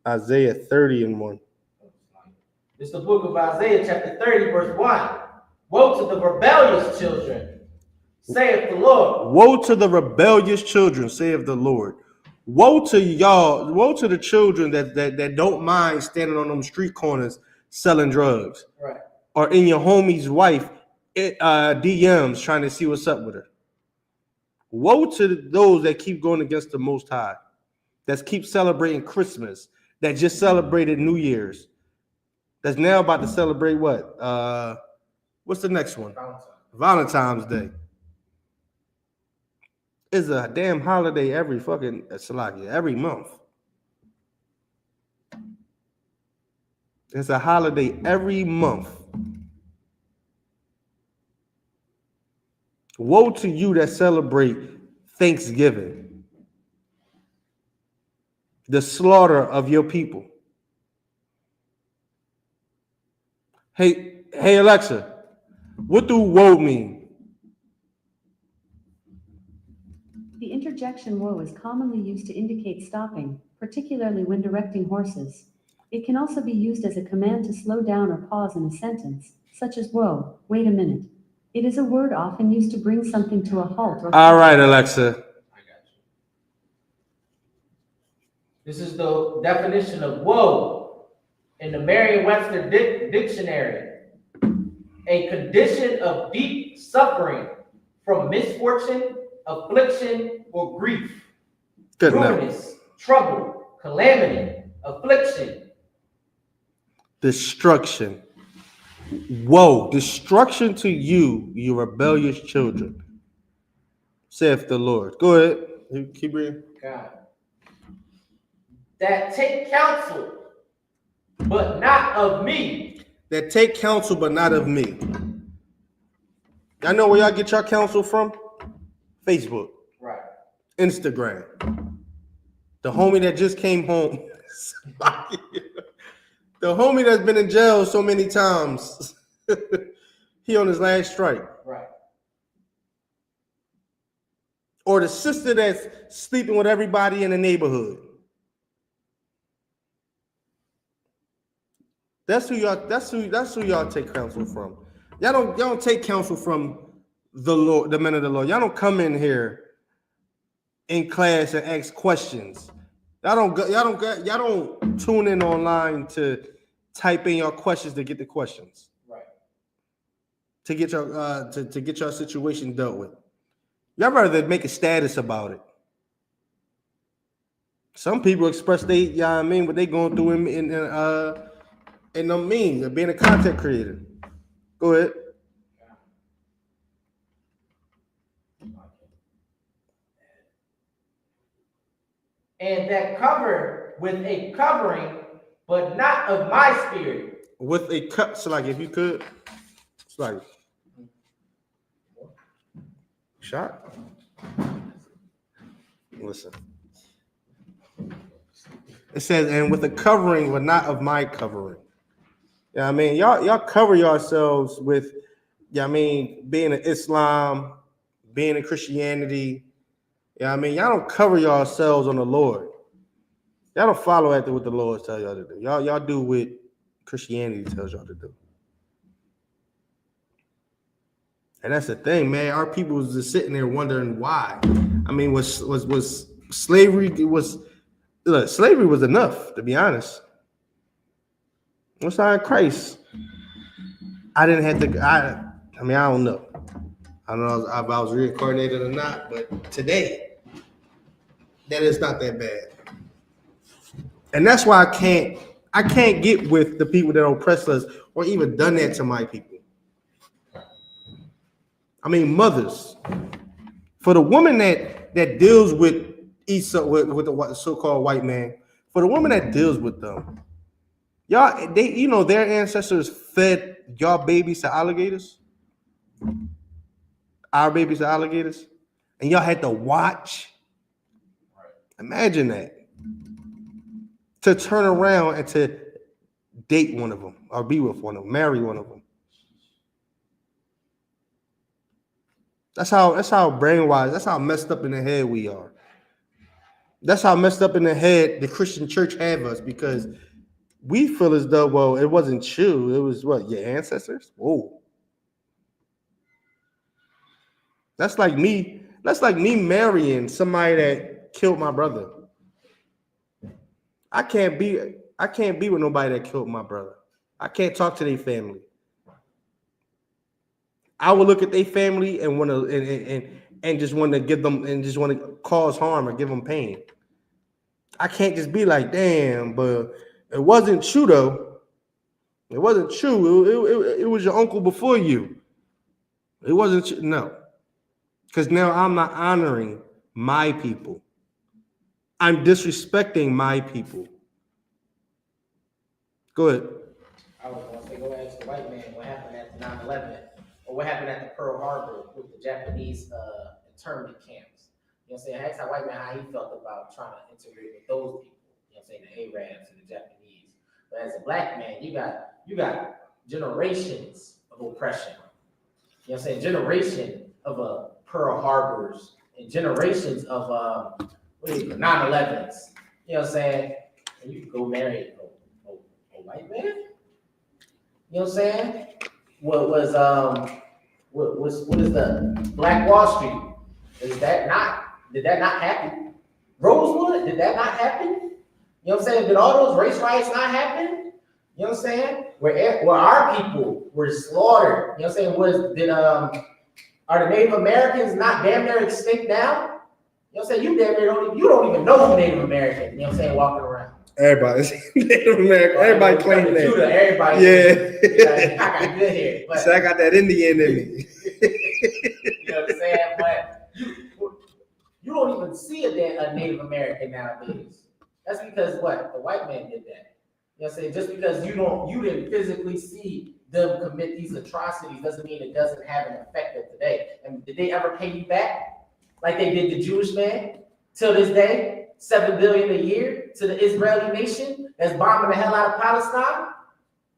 Isaiah 30 and 1. This is the book of Isaiah, chapter 30, verse 1. Woe to the rebellious children, saith the Lord. Woe to the rebellious children, saith the Lord. Woe to y'all, woe to the children that don't mind standing on them street corners selling drugs. Right. Or in your homie's wife DMs trying to see what's up with her. Woe to those that keep going against the Most High, that keep celebrating Christmas, that just celebrated New Year's, that's now about to celebrate what? What's the next one? Valentine's Day. It's a damn holiday every fucking every month. It's a holiday every month. Woe to you that celebrate Thanksgiving, the slaughter of your people. Hey Alexa, what do woe mean? The interjection woe is commonly used to indicate stopping, particularly when directing horses. It can also be used as a command to slow down or pause in a sentence, such as whoa, wait a minute. It is a word often used to bring something to a halt. All right, Alexa. I got you. This is the definition of woe in the Merriam-Webster dictionary. A condition of deep suffering from misfortune, affliction, or grief. Good ruinous, trouble, calamity, affliction. Destruction. Woe, destruction to you, you rebellious children, saith the Lord. Go ahead. Keep reading. God. That take counsel, but not of me. That take counsel, but not of me. Y'all know where y'all get your counsel from? Facebook. Right. Instagram. The homie that just came home. The homie that's been in jail so many times. He on his last strike. Right. or the sister that's sleeping with everybody in the neighborhood. That's who y'all take counsel from. Y'all don't take counsel from the Lord, the men of the Lord. Y'all don't come in here in class and ask questions. Y'all don't tune in online to type in your questions to get the questions. Right. To get your to get your situation dealt with. Y'all rather make a status about it. Some people express what they going through in them means of being a content creator. Go ahead. And that covered with a covering, but not of my spirit. With a cut, so like if you could, it's like shot. Listen. It says, and with a covering, but not of my covering. Yeah, I mean, y'all cover yourselves with, yeah, I mean, being in Islam, being in Christianity. Yeah, I mean, y'all don't cover yourselves on the Lord. Y'all don't follow after what the Lord tells y'all to do. Y'all do what Christianity tells y'all to do. And that's the thing, man. Our people was just sitting there wondering why. I mean, was slavery slavery was enough, to be honest. Once I had Christ, I didn't have to. I mean, I don't know. I don't know if I was reincarnated or not, but today, that is not that bad. And that's why I can't get with the people that oppress us or even done that to my people. I mean, mothers. For the woman that deals with Esau, with the so-called white man, for the woman that deals with them, y'all, their ancestors fed y'all babies to alligators, our babies to alligators, and y'all had to watch. Imagine that. To turn around and to date one of them, or be with one of them, marry one of them. That's how brainwashed, that's how messed up in the head we are. That's how messed up in the head the Christian church have us, because we feel as though, well, it wasn't you, it was what, your ancestors? Whoa. That's like me marrying somebody that killed my brother. I can't be with nobody that killed my brother. I can't talk to their family. I will look at their family and want to and just want to give them and just want to cause harm or give them pain. I can't just be like, damn, but it wasn't true though. It wasn't true. It was your uncle before you. It wasn't true. No, because now I'm not honoring my people. I'm disrespecting my people. Go ahead. I was going to say, go ask the white man what happened at the 9/11, or what happened at the Pearl Harbor with the Japanese internment camps. You know what I'm saying? I asked that white man how he felt about trying to integrate with those people. You know what I'm saying? The Arabs and the Japanese. But as a black man, you got generations of oppression. You know what I'm saying? Generation of Pearl Harbors and generations of 9/11s. You know what I'm saying? And you can go marry a white man. You know what I'm saying? What is the Black Wall Street? Did that not happen? Rosewood, did that not happen? You know what I'm saying? Did all those race riots not happen? You know what I'm saying? Where our people were slaughtered. You know what I'm saying? Are the Native Americans not damn near extinct now? You know what I'm saying? You damn near you don't even know who's Native American. You know what I'm saying? Walking around. Everybody's Native American. Everybody claims that. Judah, everybody. Yeah. I got good hair. But, so I got that Indian in me. You know what I'm saying? But you don't even see a Native American nowadays. That's because what? The white man did that. You know what I'm saying? Just because you didn't physically see them commit these atrocities doesn't mean it doesn't have an effect of today. And did they ever pay you back like they did the Jewish man till this day? $7 billion a year to the Israeli nation that's bombing the hell out of Palestine?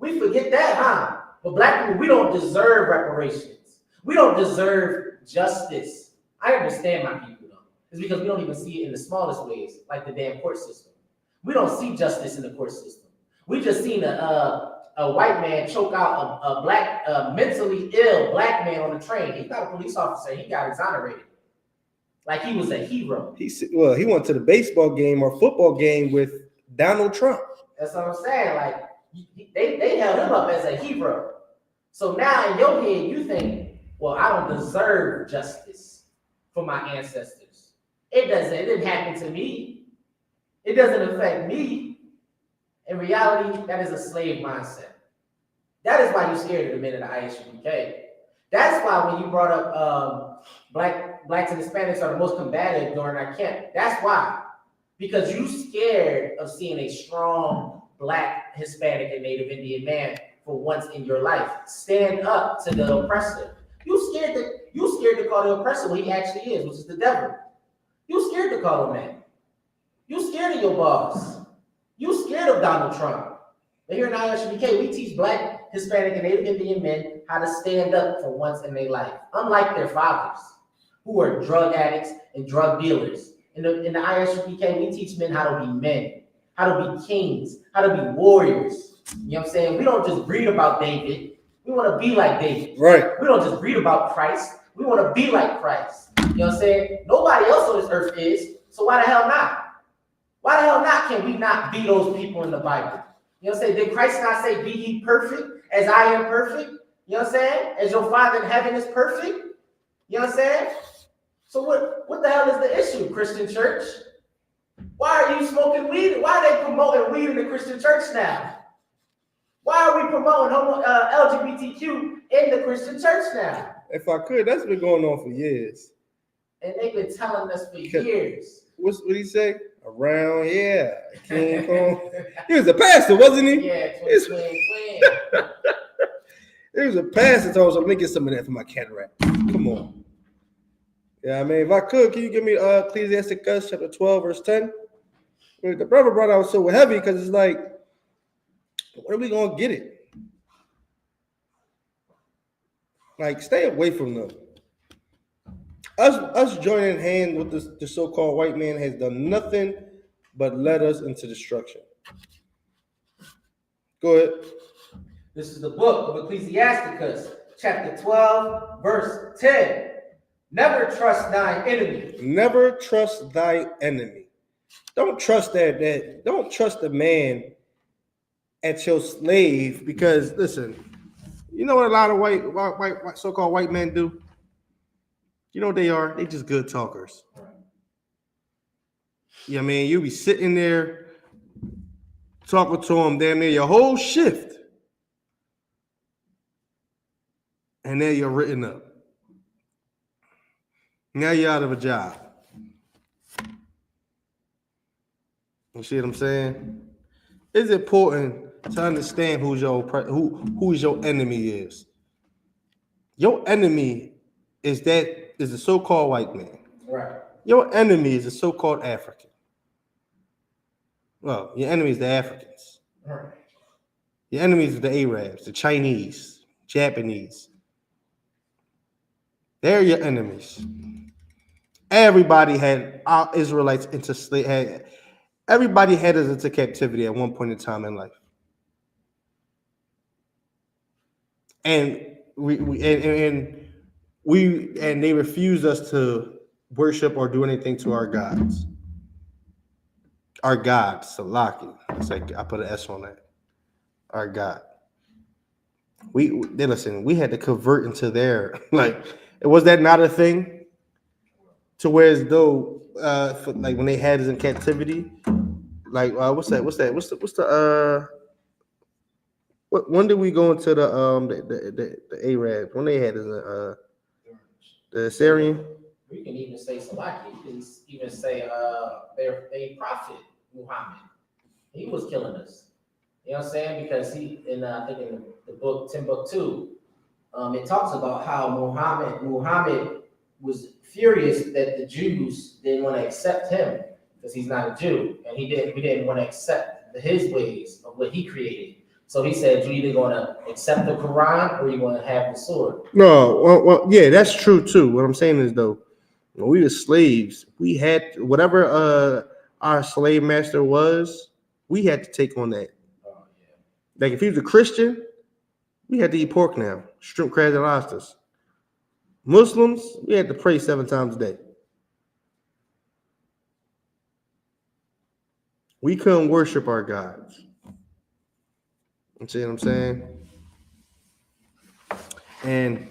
We forget that, huh? But black people, we don't deserve reparations. We don't deserve justice. I understand my people though. is because we don't even see it in the smallest ways, like the damn court system. We don't see justice in the court system. We just seen a white man choke out a black, mentally ill black man on the train. He's not a police officer. He got exonerated. Like he was a hero. He went to the baseball game or football game with Donald Trump. That's what I'm saying. Like they held him up as a hero. So now in your head, you think, well, I don't deserve justice for my ancestors. It didn't happen to me. It doesn't affect me. In reality, that is a slave mindset. That is why you're scared of the men of the I.S.U.P.K. That's why when you brought up blacks and Hispanics are the most combative during our camp. That's why. Because you scared of seeing a strong black, Hispanic, and Native Indian man for once in your life. Stand up to the oppressor. You scared to call the oppressor what he actually is, which is the devil. You scared to call him that. You scared of your boss. You scared of Donald Trump. But here in I.S.U.P.K, we teach black, Hispanic, and Native Indian men how to stand up for once in their life, unlike their fathers, who are drug addicts and drug dealers. In the I.S.U.P.K, we teach men how to be men, how to be kings, how to be warriors. You know what I'm saying? We don't just read about David. We want to be like David. Right. We don't just read about Christ. We want to be like Christ. You know what I'm saying? Nobody else on this earth is, so why the hell not? Why the hell not can we not be those people in the Bible? You know what I'm saying? Did Christ not say, be ye perfect as I am perfect? You know what I'm saying? As your Father in heaven is perfect? You know what I'm saying? So what the hell is the issue, Christian church? Why are you smoking weed? Why are they promoting weed in the Christian church now? Why are we promoting LGBTQ in the Christian church now? If I could, that's been going on for years. And they've been telling us for years. What he say? Around, yeah. King Kong. He was a pastor, wasn't he? Yeah, twin. He was a pastor. Told us, let me get some of that for my cataract. Come on. Yeah, I mean, if I could, can you give me Ecclesiastes chapter 12, verse 10? The brother brought out so heavy because it's like, when are we gonna get it? Like, stay away from them. Us joining hands with the so-called white man has done nothing but led us into destruction. Go ahead. This is the book of Ecclesiasticus, chapter 12, verse 10. Never trust thine enemy. Never trust thy enemy. Don't trust that. Don't trust the man at your slave, because listen, you know what a lot of white so-called white men do? You know what they are? They just good talkers. Yeah, I mean, you be sitting there talking to them damn near your whole shift, and then you're written up. Now you're out of a job. You see what I'm saying? It's important to understand who your enemy is. Your enemy is the so-called white man. Right. Your enemy is the so-called African. Well, your enemy is the Africans. Right. Your enemies are the Arabs, the Chinese, Japanese. They're your enemies. Everybody had our Israelites into slavery. Everybody had us into captivity at one point in time in life. And they refused us to worship or do anything to our gods. Our God, Salaki. It's like I put an S on that. Our God. We had to convert into their, like, was that not a thing? To where as though like when they had us in captivity, like when did we go into the Arabs? When they had us in the Syrian? We can even say Salaki. You can even say their prophet Muhammad. He was killing us. You know what I'm saying? Because he I think in the book Timbuktu, it talks about how Muhammad was furious that the Jews didn't want to accept him because he's not a Jew, and we didn't want to accept his ways of what he created. So he said, "You either going to accept the Quran or you want to have the sword." No, well, yeah, that's true too. What I'm saying is though, When we were slaves, we had whatever our slave master was, we had to take on that. Like if he was a Christian, we had to eat pork now, shrimp, crabs, and lobsters. Muslims, we had to pray 7 times a day. We couldn't worship our gods. You see what I'm saying? And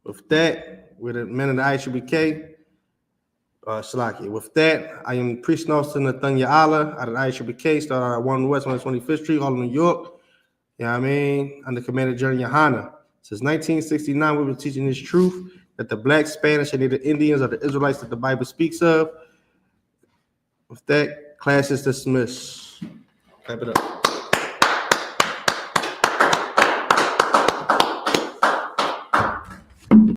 with that, we're the men of the I.S.U.P.K. Shalaki. With that, I am Priest Nelson NATHANIAAHLA out of the I.S.U.P.K. Started out at 1 West 125th Street, Harlem, New York. You know what I mean? Under Commander General YAHANNA. Since 1969, we've been teaching this truth that the Black, Spanish, and Native Indians are the Israelites that the Bible speaks of. With that, class is dismissed. Clap it up.